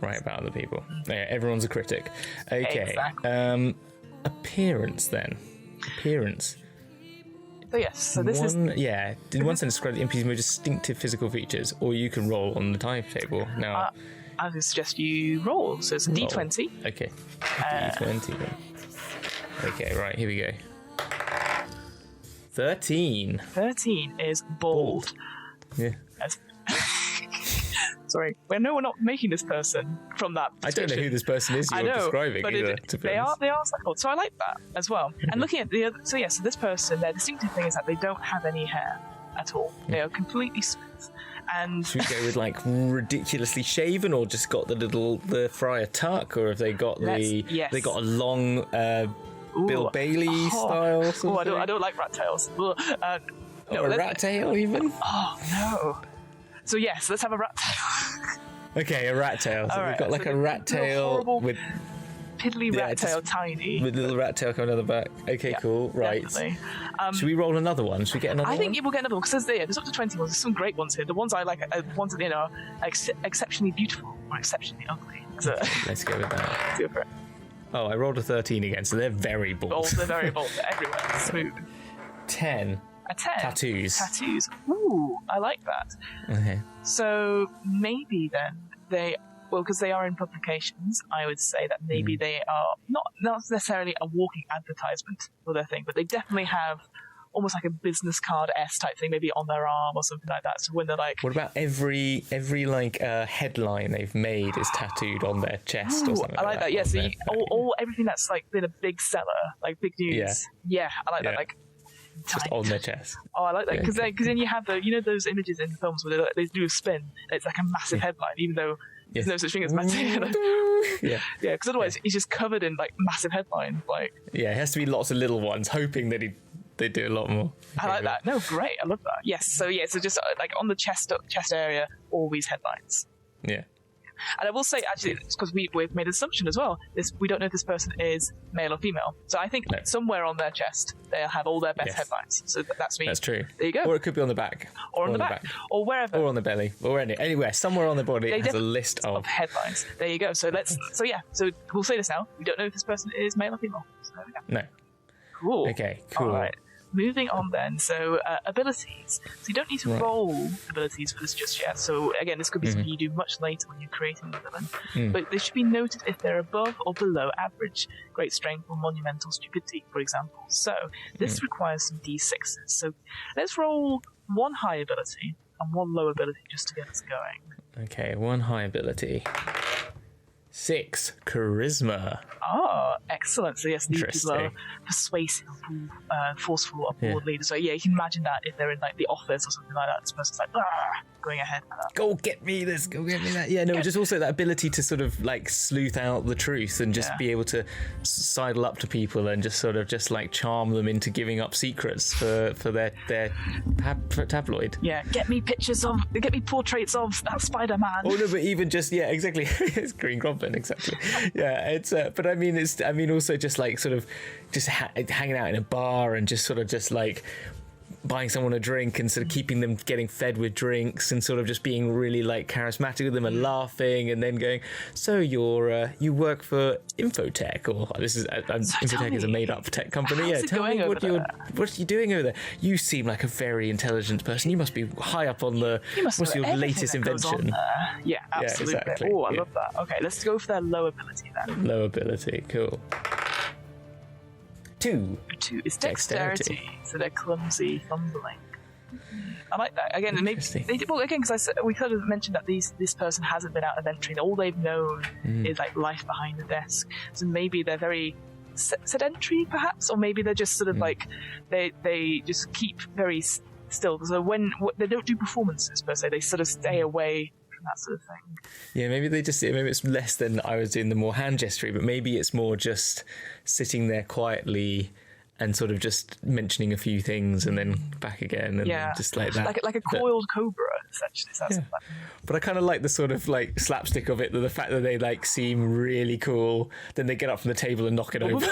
Write about other people. Yeah, everyone's a critic. Okay. Exactly. Appearance then. Appearance. So yes. So this is. Yeah. In one sense, describe the NPC's most distinctive physical features, or you can roll on the timetable now. I would suggest you roll. So it's a D20. Okay. D20 then. Okay. Right. Here we go. 13. 13 is bald. Yeah. Sorry. Well, no, we're not making this person from that description. I don't know who this person is you're describing but either. They are cycled. So I like that as well. And looking at the other, so this person, their distinctive thing is that they don't have any hair at all. They are completely smooth. And should we go with like ridiculously shaven, or just got the friar tuck, or have they got they got a long Bill Bailey style? I don't like rat tails. Or a rat tail even? Oh no. So yes, let's have a rat tail. Okay, a rat tail. So we've got like a rat tail with piddly rat tail, tiny. With little rat tail coming down the back. Okay, cool. Right. Definitely. Should we roll another one? Should we get another one? I think we'll get another one, because there's up to 20 ones. There's some great ones here. The ones I like are ones that are exceptionally beautiful or exceptionally ugly. So let's go with that. Let's go for it. Oh, I rolled a 13 again, so they're very bold. They're very bold. They're everywhere. Smooth. 10. A 10. Tattoos. Ooh, I like that. Okay. So maybe then because they are in publications, I would say that maybe they are not necessarily a walking advertisement for their thing, but they definitely have almost like a business card type thing, maybe on their arm or something like that. So when they're like, what about every like headline they've made is tattooed on their chest or something? I like that. Yeah. So everything that's like been a big seller, like big news. Yeah, I like that. Like. Just on their chest. Oh, I like that, because then you have those images in films where they do a spin. It's like a massive headline, even though there's no such thing as massive. Because otherwise he's just covered in like massive headlines. Like it has to be lots of little ones, hoping that they do a lot more. I like that. No, great. I love that. Yes. So just like on the chest area, always headlines. Yeah. And I will say, actually, it's because we've made an assumption as well. We don't know if this person is male or female. So I think somewhere on their chest, they'll have all their best headlines. So that's me. That's true. There you go. Or it could be on the back. Or on the back. Or wherever. Or on the belly. Or anywhere. Somewhere on the body has a list of headlines. There you go. So So we'll say this now. We don't know if this person is male or female. So there we go. No. Cool. Okay, cool. All right. Moving on then, so abilities. So you don't need to roll abilities for this just yet. So again, this could be something you do much later when you're creating the villain. But they should be noted if they're above or below average, great strength, or monumental stupidity, for example. So this requires some D6s. So let's roll one high ability and one low ability just to get us going. Okay, one high ability. 6, charisma. Oh, excellent. So yes, these people are Interesting. persuasive, forceful, or board leaders. So yeah, you can imagine that if they're in like the office or something like that, this person's like, going ahead. Go get me this, go get me that. Yeah, no, just also that ability to sort of like sleuth out the truth and just be able to sidle up to people and just sort of just like charm them into giving up secrets for their tabloid. Yeah, get me portraits of that Spider-Man. Oh no, but even just exactly. It's Green Goblin, exactly. Yeah, it's but I mean also just like sort of just hanging out in a bar and just sort of just like buying someone a drink and sort of keeping them getting fed with drinks and sort of just being really like charismatic with them and laughing and then going, so you work for Infotech, or this is Infotech is a made up tech company. How's it Tell me going what over are you doing over there? You seem like a very intelligent person. You must be high up on the what's your latest invention? Yeah, absolutely. Yeah, exactly. Oh, I love that. Okay, let's go for their low ability then. Low ability, cool. 2 is dexterity. So they're clumsy, fumbling. I like that. Again, maybe they did, well, again, because we could have mentioned that this person hasn't been out of entry, and all they've known is like life behind the desk. So maybe they're very sedentary, perhaps, or maybe they're just sort of like they just keep very still. So when they don't do performances per se, they sort of stay away from that sort of thing. Yeah, maybe it's less than I was doing the more hand gesturing, but maybe it's more just sitting there quietly and sort of just mentioning a few things and then back again and just like that. Like a coiled cobra, essentially. So that's like... But I kind of like the sort of like slapstick of it, the fact that they like seem really cool, then they get up from the table and knock it over.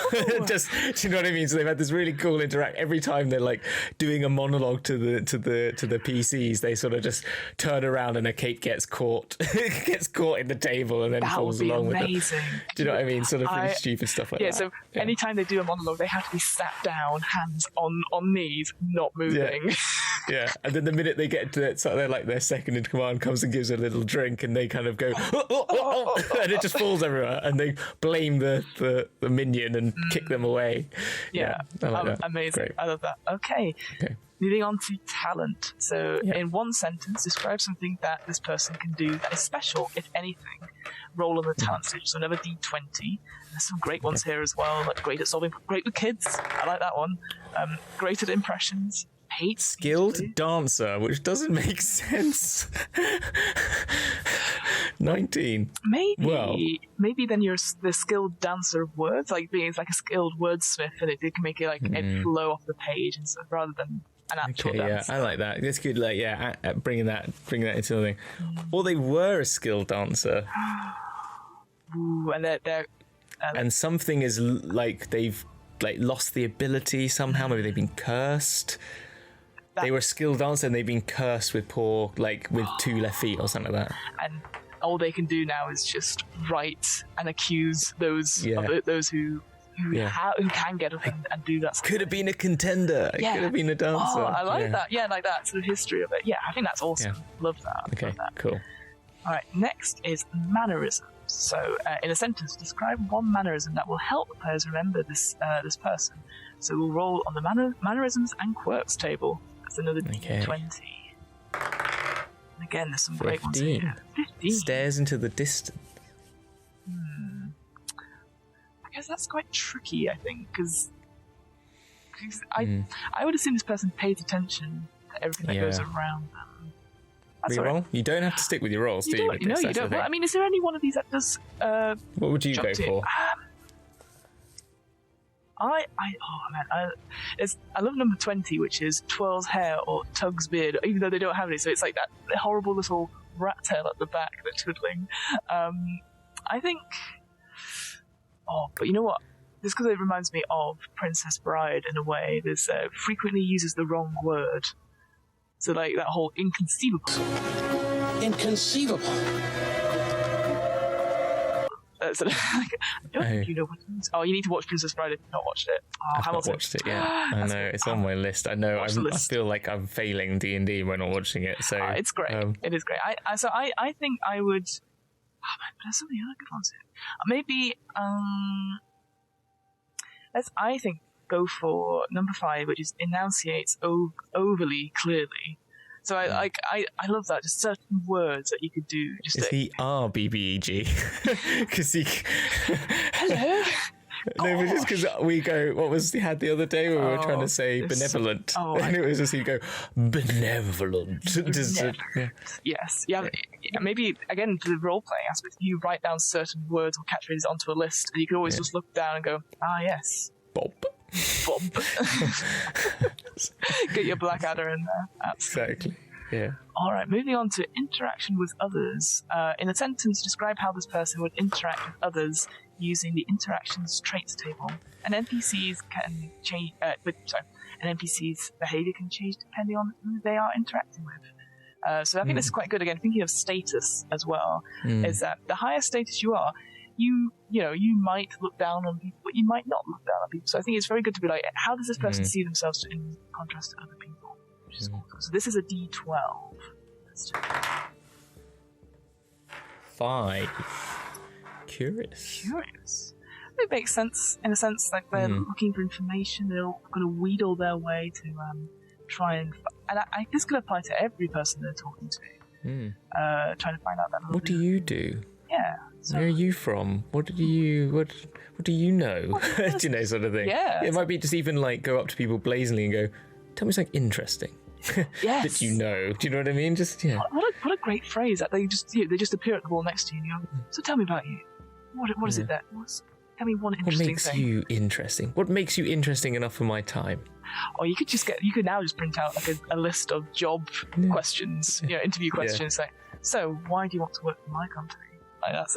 Just, do you know what I mean? So they've had this really cool interact. Every time they're like doing a monologue to the PCs, they sort of just turn around and a cape gets caught in the table and then falls along with it. Do you know what I mean? Sort of really stupid stuff like that. So anytime they do a monologue, they have to be sat down, hands on knees, not moving. Yeah, and then the minute they get to it, so they're like their second in command comes and gives a little drink, and they kind of go, and it just falls everywhere, and they blame the minion and kick them away. Yeah, I like that. Amazing. Great. I love that. Okay. Moving on to talent. So, in one sentence, describe something that this person can do that is special, if anything. Roll on the talent stage. So, another D20. There's some great ones here as well. Like great with kids. I like that one. Great at impressions. Skilled dancer, which doesn't make sense. 19. Maybe then you're the skilled dancer of words, like being like a skilled wordsmith, and it can make it like it flow off the page and stuff rather than an actual dance. Yeah, I like that. It's good. Like, bringing that into something. Or they were a skilled dancer. Ooh, and they're and something is like they've like lost the ability somehow. Maybe they've been cursed. They were a skilled dancer and they've been cursed with with 2 left feet or something like that. And all they can do now is just write and accuse those who can get up and do that. Could have been a contender. It could have been a dancer. Oh, I like that. Yeah, like that sort of history of it. Yeah, I think that's awesome. Love that. Okay, Love that. Cool. All right, next is mannerisms. So, in a sentence, describe one mannerism that will help the players remember this person. So we'll roll on the mannerisms and quirks table. That's another D20. And again, there's some great ones here. 15. Stares into the distance. I guess that's quite tricky, I think, because I would assume this person pays attention to everything that goes around them. Reroll? Right. You don't have to stick with your rolls, do you? No, you don't. Well, I mean, is there any one of these that does... what would you go for? I love number 20, which is twirls hair or tugs beard, even though they don't have any, so it's like that horrible little rat tail at the back that's twiddling. I think... Oh, but you know what? Just because it reminds me of Princess Bride in a way, there's frequently uses the wrong word. So like that whole inconceivable. Inconceivable. So, I don't think you know what it means. Oh, you need to watch Princess Bride if you've not watched it. Oh, I've not watched it yet. I know, it's on my list. I know, I feel like I'm failing D&D when I'm watching it. So it's great. It is great. I think I would... Oh, man, but there's so many other good ones here. Maybe, let's, I think, go for number 5, which is enunciates overly clearly. So I love that. Just certain words that you could do. Just Is he RBBEG? Because he. hello. No, but just because we go, what was he had the other day where we were trying to say it's- benevolent, and it was just he'd go benevolent. Just, yeah. Yes. Yeah. Maybe again to the role playing aspect, you write down certain words or catchphrases onto a list, and you can always just look down and go, yes, Bob. Bob. Get your Blackadder in there. Absolutely. Exactly. Yeah. All right, moving on to interaction with others. In a sentence, describe how this person would interact with others using the interactions traits table. An NPC's can change. An NPC's behavior can change depending on who they are interacting with. So I think this is quite good. Again, thinking of status as well, is that the higher status you are, you might look down on people, but you might not look down on people. So I think it's very good to be like, how does this person see themselves in contrast to other people? Which is awesome. So this is a D12. Let's do it. 5. Curious. It makes sense in a sense, like they're looking for information. They're going to wheedle their way to try and. This could apply to every person they're talking to. Trying to find out that. What do you do? Yeah. So, Where are you from? What do you know? Do you know, sort of thing? Yeah. It might be just even like go up to people blazingly and go, tell me something interesting. yes. That you know. Do you know what I mean? Just What a great phrase that they just appear at the wall next to you and you go, so tell me about you. What is it that? Tell me one what interesting makes thing. you interesting? What makes you interesting enough for my time? Or you could now just print out like a list of job questions, interview questions. Like, so why do you want to work for my company? Like that's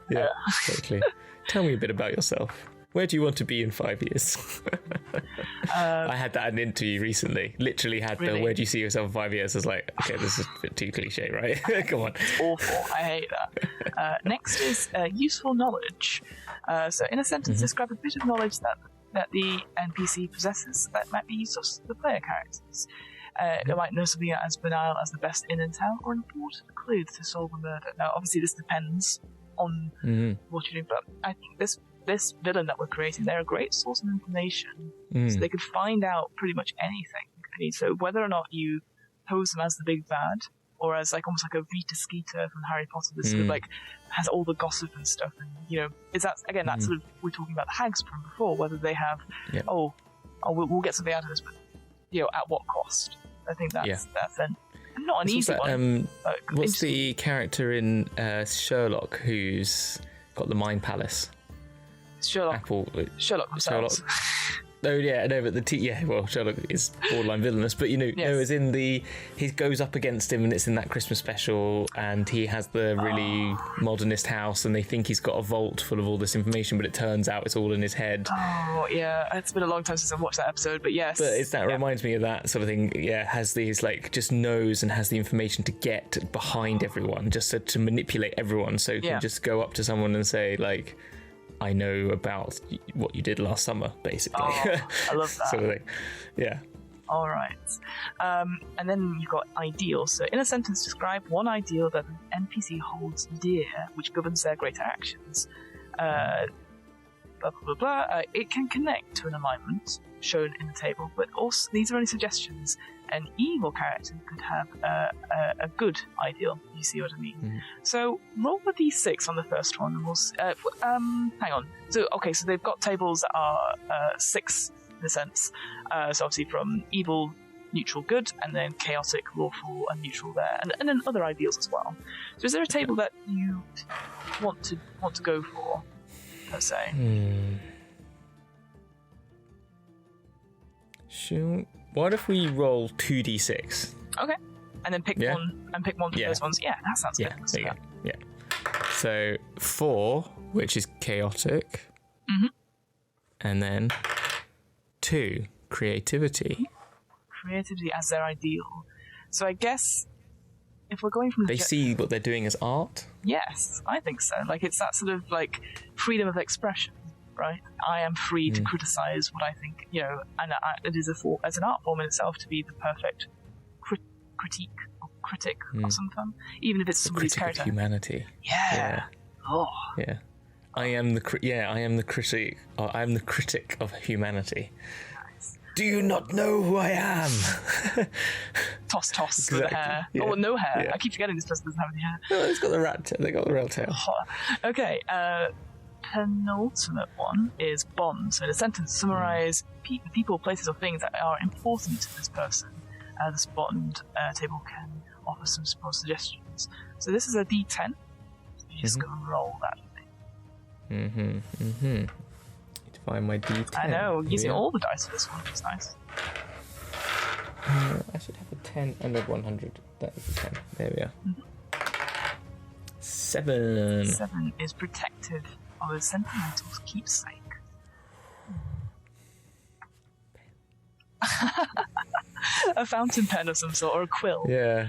Yeah, exactly. Tell me a bit about yourself. Where do you want to be in 5 years? I had that in an interview recently. Literally had Really? the where do you see yourself in 5 years? I was like, okay, this is a bit too cliche, right? Come on. awful. I hate that. Next is useful knowledge. So in a sentence, describe a bit of knowledge that the NPC possesses that might be useful to the player characters. They might know something as banal as the best inn in town or an important clue to solve a murder. Now, obviously, this depends on what you're doing, but I think this villain that we're creating, they're a great source of information, so they could find out pretty much anything. I mean, so whether or not you pose them as the big bad, or as like almost like a Rita Skeeter from Harry Potter, this sort of like has all the gossip and stuff, and is that again that sort of we're talking about the hags from before, whether they have we'll get something out of this, but at what cost? I think that's not an easy one. What's the character in Sherlock who's got the mind palace? Sherlock themselves. Oh yeah, no, but Sherlock is borderline villainous, but as in he goes up against him, and it's in that Christmas special, and he has the really modernist house, and they think he's got a vault full of all this information, but it turns out it's all in his head. Oh yeah, it's been a long time since I've watched that episode, but yes. But reminds me of that sort of thing. Yeah, has these just knows and has the information to get behind everyone, just to manipulate everyone, so he can just go up to someone and say like, I know about what you did last summer, basically. Oh, I love that. sort of thing. Yeah. All right. And then you've got ideals. So in a sentence, describe one ideal that an NPC holds dear, which governs their greater actions. Blah, blah, blah, blah. It can connect to an alignment shown in the table, but also these are only suggestions. An evil character could have a good ideal. You see what I mean? So roll a d6 on the first one, and we'll. Hang on. So they've got tables that are 6 in a sense. So obviously from evil, neutral, good, and then chaotic, lawful, and neutral there, and then other ideals as well. So is there a table that you want to go for, per se? Sure. What if we roll 2d6? Okay. And then pick one for those ones. Yeah, that sounds good. There you go. Yeah. So 4, which is chaotic. And then 2, creativity. Creativity as their ideal. So I guess if we're going from they see what they're doing as art. Yes, I think so. Like it's that sort of like freedom of expression. Right, I am free to criticize what I think, and it is as an art form in itself to be the perfect critic of something, even if it's somebody's character. Of humanity. Yeah. Oh. Yeah. I am the critic. I am the critic of humanity. Nice. Do you not know who I am? toss Exactly, with the hair. yeah. Or no hair. Yeah. I keep forgetting this person doesn't have any hair. No, it's got the rat tail. They got the rail tail. Okay, penultimate one is bond. So in a sentence, summarize people, places, or things that are important to this person. This bond table can offer some suggestions. So this is a D10. You just go and roll that thing. Need to find my D10. I know, using all the dice for this one is nice. I should have a 10 and a 100. That is a 10. There we are. 7. 7 is protective of a sentimental keepsake. A fountain pen of some sort, or a quill. Yeah.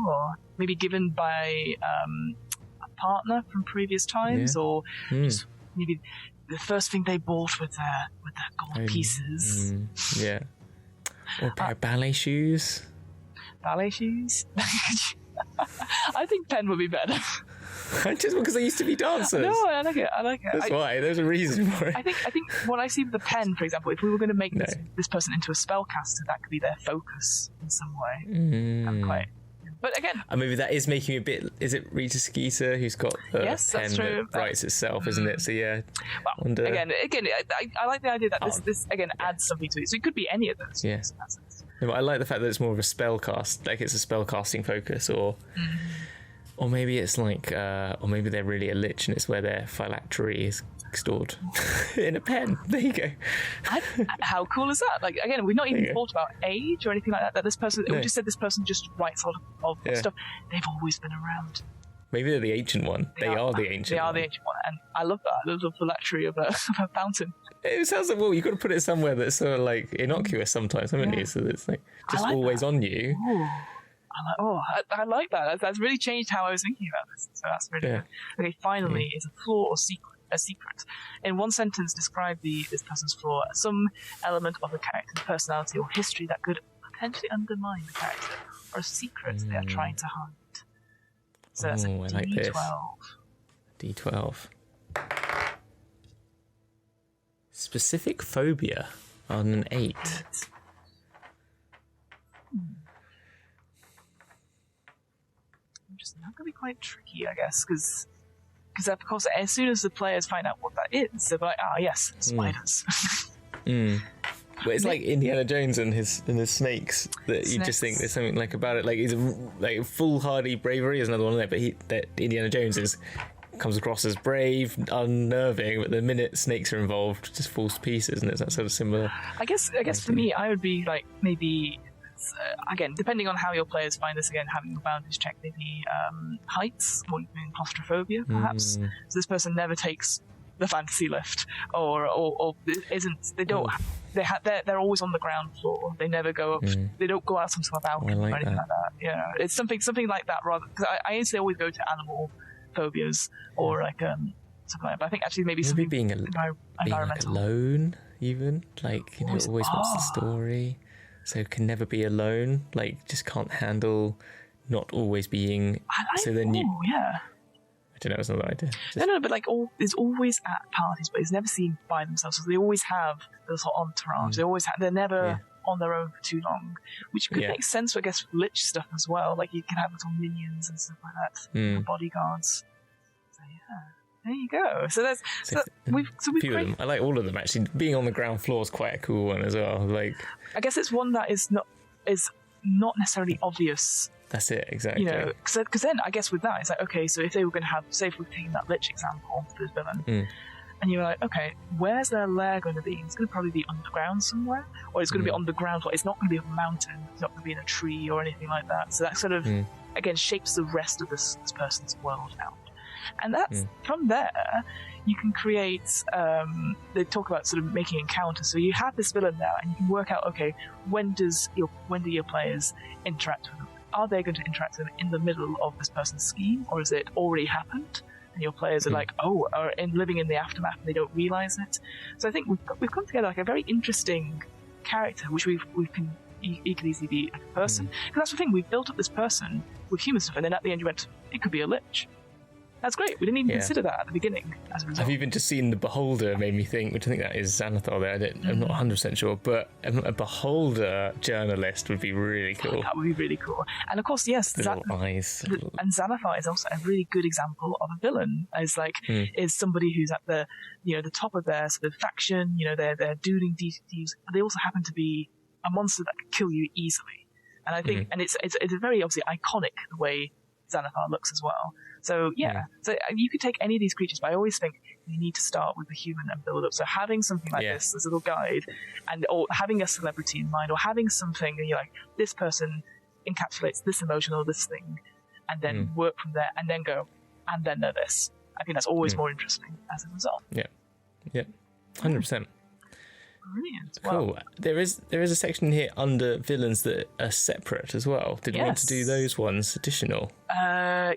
Or maybe given by a partner from previous times, or just maybe the first thing they bought with their gold pieces. Yeah. Or a pair of ballet shoes. Ballet shoes? I think pen would be better. Just because they used to be dancers. No, I like it. That's why. There's a reason for it. I think what I see with the pen, for example, if we were going to make this person into a spellcaster, that could be their focus in some way. But again, and maybe that is making me a bit. Is it Rita Skeeter who's got the pen that writes itself, isn't it? So yeah. Well, again, I like the idea that this again adds something to it. So it could be any of those. Yeah. No, but I like the fact that it's more of a spellcast, like it's a spellcasting focus, or maybe it's like, or maybe they're really a lich and it's where their phylactery is stored in a pen. There you go. How cool is that? Like, again, we've not even thought about age or anything like that. That this person, we just said this person just writes a lot of stuff. They've always been around. Maybe they're the ancient one. They are the ancient one. And I love that. I love the phylactery of a fountain. It sounds like, well, you've got to put it somewhere that's sort of like innocuous sometimes, haven't you? So it's like just always on you. Ooh. I like that. That's really changed how I was thinking about this. So that's really good. Okay, finally, is a flaw or a secret. In one sentence, describe this person's flaw, some element of the character's personality or history that could potentially undermine the character, or a secret they are trying to hide. So that's a D12. Like this. D12. Specific phobia on an 8. That could be quite tricky, I guess, because of course, as soon as the players find out what that is, they're like, yes, spiders. But it's like Indiana Jones and his snakes that you just think there's something like about it. Like he's like foolhardy bravery is another one there, but that Indiana Jones comes across as brave, unnerving, but the minute snakes are involved, it just falls to pieces, and it's that sort of similar. I guess for me, I would be like maybe. Again, depending on how your players find this, again, having a boundaries check, maybe heights, or even claustrophobia, perhaps. So this person never takes the fantasy lift, or isn't. They don't. They're always on the ground floor. They never go up. They don't go out onto a balcony or anything like that. Yeah, it's something like that rather. Because I usually always go to animal phobias or like something like that. But I think actually maybe something being environmental. Like alone, even like always wants the story. So can never be alone, like just can't handle not always being. I don't know, it's another idea. No, but like is always at parties, but is never seen by themselves. So they always have this sort of entourage. They're never on their own for too long, which could make sense, I guess, for lich stuff as well. Like you can have little minions and stuff like that, bodyguards. So there you go. So we've few of them. I like all of them actually. Being on the ground floor is quite a cool one as well. Like I guess it's one that is not necessarily obvious. That's it, exactly. You know, because then I guess with that it's like, okay, so if they were going to have, say, if we're taking that lich example for this villain, and you're like, okay, where's their lair going to be? It's going to probably be underground somewhere, or it's going to be on the ground floor. It's not going to be a mountain. It's not going to be in a tree or anything like that. So that sort of again shapes the rest of this person's world out. And that's from there, you can create. They talk about sort of making encounters. So you have this villain there, and you can work out, okay, when do your players interact with them? Are they going to interact with them in the middle of this person's scheme, or has it already happened? And your players are like, are living in the aftermath, and they don't realize it. So I think we've come together like a very interesting character, which we can. He could easily be a person, because that's the thing. We've built up this person with human stuff, and then at the end you went, it could be a lich. That's great. We didn't even Yeah. consider that at the beginning as a result. I've even just seen the Beholder made me think, which I think that is Xanathar there. I'm not 100% sure, but a Beholder journalist would be really cool. That would be really cool. And of course, yes, The little eyes. and Xanathar is also a really good example of a villain. Is like is somebody who's at the the top of their sort of faction. They're doing deeds, but they also happen to be a monster that can kill you easily. And I think, and it's a very obviously iconic the way Xanathar looks as well. So so you could take any of these creatures, but I always think you need to start with the human and build up. So having something like this little guide, or having a celebrity in mind, or having something, and you're like, this person encapsulates this emotion or this thing, and then work from there, and then go, and then they're this. I think that's always more interesting as a result. Yeah, 100%. Brilliant. Cool. Well, There is a section here under villains that are separate as well. Did you want to do those ones additional?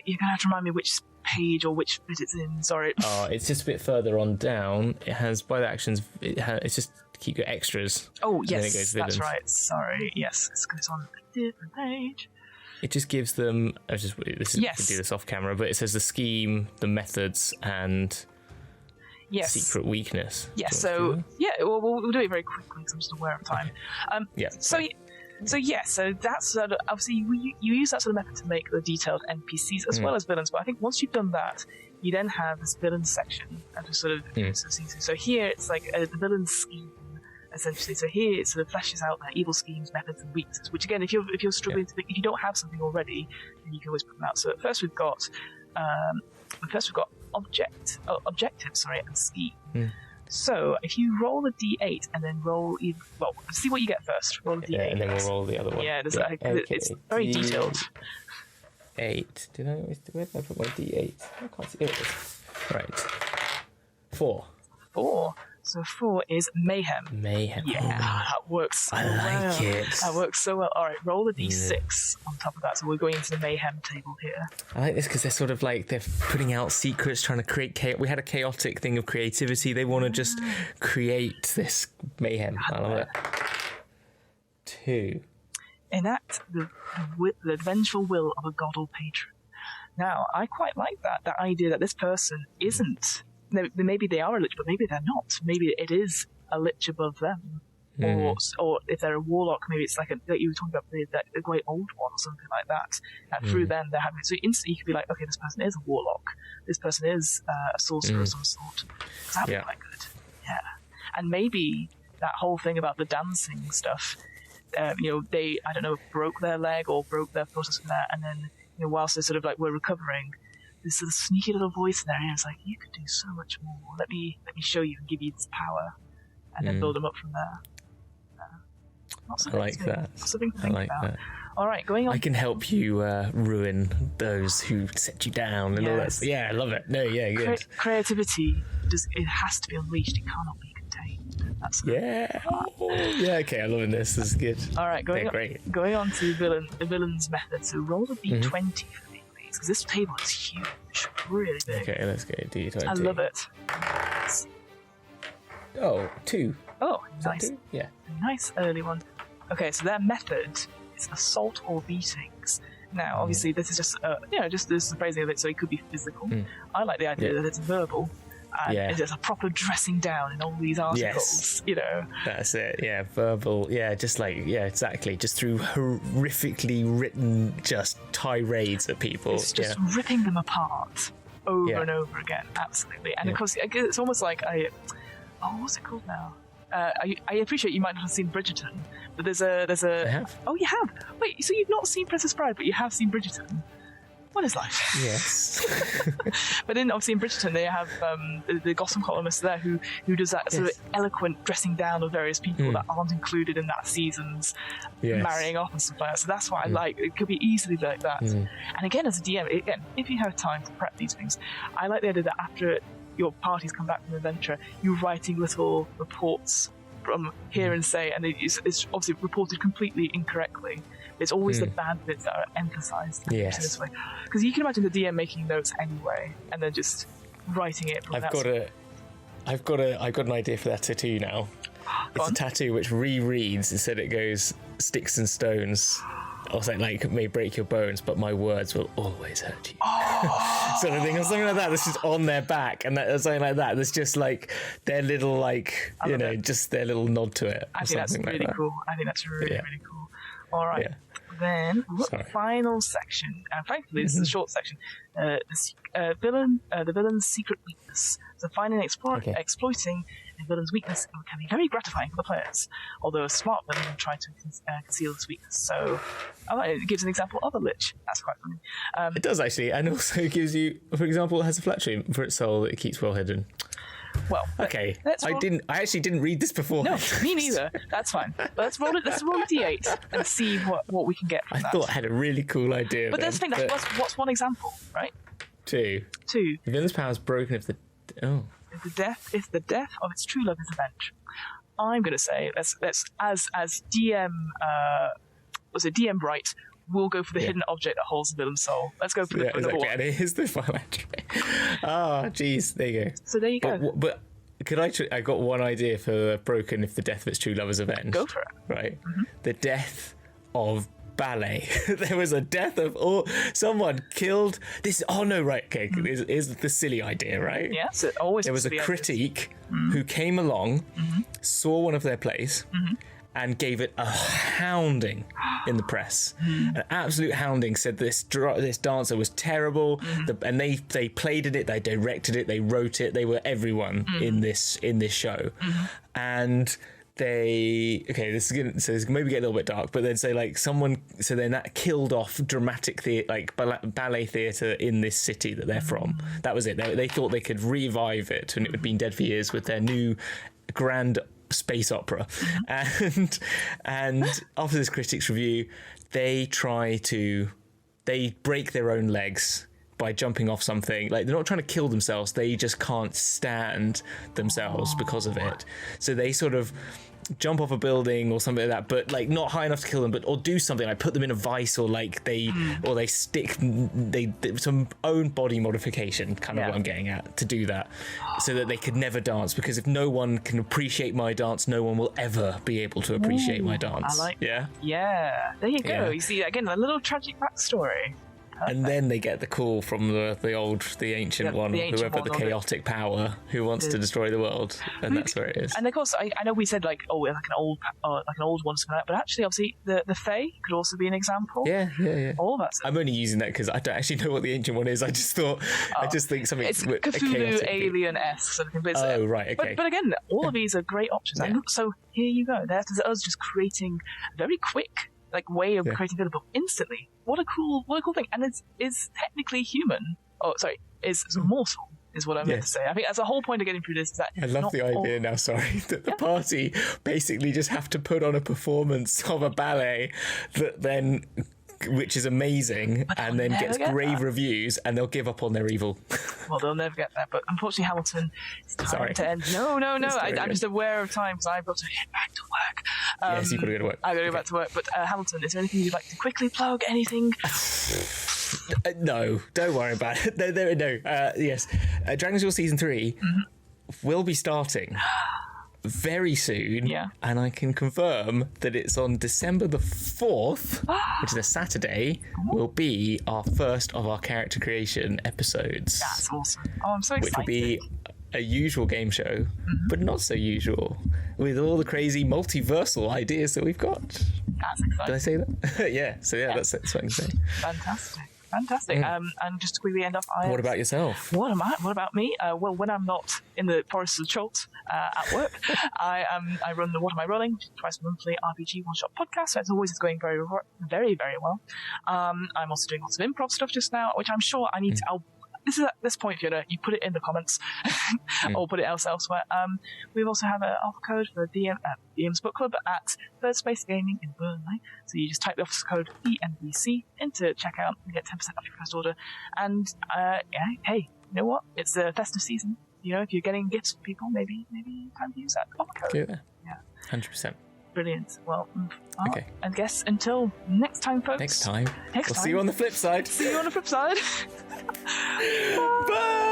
you're gonna have to remind me which page or which bit it's in. Sorry. It's just a bit further on down. It has by the actions. It's just to keep your extras. Oh and then it yes, goes that's villains. right. Sorry. Yes, it's on a different page. It just gives them. You can do this off camera, but it says the scheme, the methods, and Yes. secret weakness. Yes. Do you want to So do yeah, we'll do it very quickly because I'm just aware of time. Yeah. So that's sort of, obviously you use that sort of method to make the detailed NPCs as well as villains. But I think once you've done that, you then have this villain section and just sort of see through. So here it's like the villain scheme essentially. So here it sort of fleshes out their evil schemes, methods, and weaknesses. Which again, if you're struggling to think, if you don't have something already, then you can always put them out. So at first we've got objectives, and scheme. So if you roll a d8 and then see what you get first. Roll a d8. Yeah, and then we'll roll the other one. Yeah, it's very detailed. 8. Where did I put my d8? I can't see. Here it is. Right. 4. 4. So 4 is mayhem. Mayhem. Yeah, that works so well. I like it. That works so well. All right, roll a d6 on top of that. So we're going into the mayhem table here. I like this because they're sort of like they're putting out secrets, trying to create chaos. We had a chaotic thing of creativity. They want to just create this mayhem. I love it. 2. Enact the vengeful will of a god or patron. Now, I quite like that idea that this person isn't. Maybe they are a lich, but maybe they're not. Maybe it is a lich above them. Or if they're a warlock, maybe it's like you were talking about the great old one or something like that. And through them, they're having. So instantly you could be like, okay, this person is a warlock. This person is a sorcerer of some sort. So that'd be quite good. Yeah. And maybe that whole thing about the dancing stuff, they, I don't know, broke their leg or broke their foot or something like that, and then, whilst they sort of like were recovering, this sort of sneaky little voice in their ear is like, you could do so much more. Let me show you and give you this power, and then build them up from there. I like that. Something to think I like about. that. All right, going on. I can help you ruin those who set you down and all that. Yeah, I love it. No, yeah, good. Creativity it has to be unleashed. It cannot be contained. That's good. Yeah. Yeah. Okay, I'm loving this. This is good. All right, going on to the villain's method. So roll a d20 for me, please, because this table is huge, really big. Okay, let's go d20. I love it. Oh, 2. Oh, nice. 2? Yeah. Nice early one. Okay, so their method is assault or beatings. Now, obviously, this is just just this phrasing of it, so it could be physical. I like the idea that it's verbal. And it's just a proper dressing down in all these articles, That's it, yeah, verbal, exactly, just through horrifically written just tirades at people. It's just ripping them apart over and over again, absolutely. And of course, it's almost like what's it called now? I appreciate you might not have seen Bridgerton, but there's a. I have. Oh, you have. Wait, so you've not seen Princess Bride, but you have seen Bridgerton. What is life? Yes. But then, obviously, in Bridgerton, they have the Gotham columnist there who does that sort of eloquent dressing down of various people that aren't included in that season's marrying off and stuff like that. So that's what I like. It could be easily like that. And again, as a DM, if you have time to prep these things, I like the idea that after your parties come back from an adventure, you're writing little reports from here and say, and it's obviously reported completely incorrectly. It's always the bad bits that are emphasised in this way. Because you can imagine the DM making notes anyway, and then just writing it. From I've got an idea for that tattoo now. It's a tattoo which rereads instead. It goes sticks and stones. Or something like may break your bones, but my words will always hurt you. Oh, sort of thing, or something like that. That's just on their back, and or something like that. That's just like their little, like, you know, just their little nod to it. I think that's really cool. I think that's really cool. All right. Yeah. Then final section, and frankly, this is a short section. The villain's secret weakness. So finding and exploiting a villain's weakness can be very gratifying for the players. Although a smart villain will try to conceal this weakness. So it gives an example of a lich. That's quite funny. It does actually, and also gives you, for example, it has a flat stream for its soul that it keeps well hidden. Well, okay. I actually didn't read this before. No, me neither. That's fine. But let's roll a d8 and see what we can get from that. I thought I had a really cool idea. But there's the thing. What's one example, right? Two. The villain's power is broken if the the death of its true love is avenged. I'm going to say let's as DM DM Bright. We'll go for the hidden object that holds the villain's soul. Let's go for the number one. And it is the final entry. Oh, jeez. There you go. So there you go. But could I got one idea for broken if the death of its true love is avenged. Go for it. Right. Mm-hmm. The death of ballet. There was a death of someone killed this. Oh no, right. Okay. Is the silly idea, right? Yes. Yeah, always. There was a critique who came along, saw one of their plays. And gave it a hounding in the press. An absolute hounding. Said this dancer was terrible. And they played in it. They directed it. They wrote it. They were everyone in this show. And this is maybe get a little bit dark, but then say like then that killed off dramatic ballet theatre in this city that they're from. That was it. They thought they could revive it, and it had been dead for years with their new grand space opera. And after this critics review, they break their own legs by jumping off something. Like, they're not trying to kill themselves, they just can't stand themselves because of it. So they sort of jump off a building or something like that, but like not high enough to kill them, or do something like put them in a vice, or like they stick some own body modification, kind of what I'm getting at, to do that, so that they could never dance, because if no one can appreciate my dance, no one will ever be able to appreciate my dance. I like yeah there you go. You see, again, a little tragic backstory. Perfect. And then they get the call from the ancient one, whoever the chaotic power who wants to destroy the world, and that's where it is. And of course, I know we said like an old one, something like that, but actually, obviously, the Fae could also be an example. Yeah. All that. I'm only using that because I don't actually know what the ancient one is. I just think something. It's Cthulhu alien-esque sort of thing. But right, okay. But again, all of these are great options. Yeah. And so here you go. There's us just creating a very quick way of creating a book instantly. What a cool thing. And is technically human. Oh, sorry, is mortal, is what I meant to say. I think that's the whole point of getting through this. Is that I love the idea now, that the party basically just have to put on a performance of a ballet that then, which is amazing, and then gets rave reviews, and they'll give up on their evil. Well, they'll never get that. But unfortunately, Hamilton, it's time to end. No. I'm just aware of time, because I've got to get back to work. Yes, you've got to go to work. I've got to go back to work. But Hamilton, is there anything you'd like to quickly plug? Anything? No, don't worry about it. No. Yes, Dragon's Duel Season 3 will be starting very soon, and I can confirm that it's on December the 4th, which is a Saturday, will be our first of our character creation episodes. That's awesome. Oh, I'm so excited. Which will be a usual game show, but not so usual, with all the crazy multiversal ideas that we've got. That's exciting. Did I say that? Yeah, so that's what I can say. Fantastic. And just to quickly end off, what about yourself? What about me? Well, when I'm not in the forests of Cholt at work, I run the What Am I Rolling, twice monthly RPG one-shot podcast. So as always, it's going very, very, very well. I'm also doing lots of improv stuff just now, which I'm sure I need to. This is at this point, Fiona, you put it in the comments or put it elsewhere. We also have an offer code for DM's Book Club at Third Space Gaming in Burnley. So you just type the offer code NPC into checkout and get 10% off your first order. And hey, you know what? It's the festive season. You know, if you're getting gifts for people, maybe time to use that offer code. Yeah, 100%. Brilliant. Well, okay. I guess until next time, folks. Next time. We'll see you on the flip side. See you on the flip side. Bye.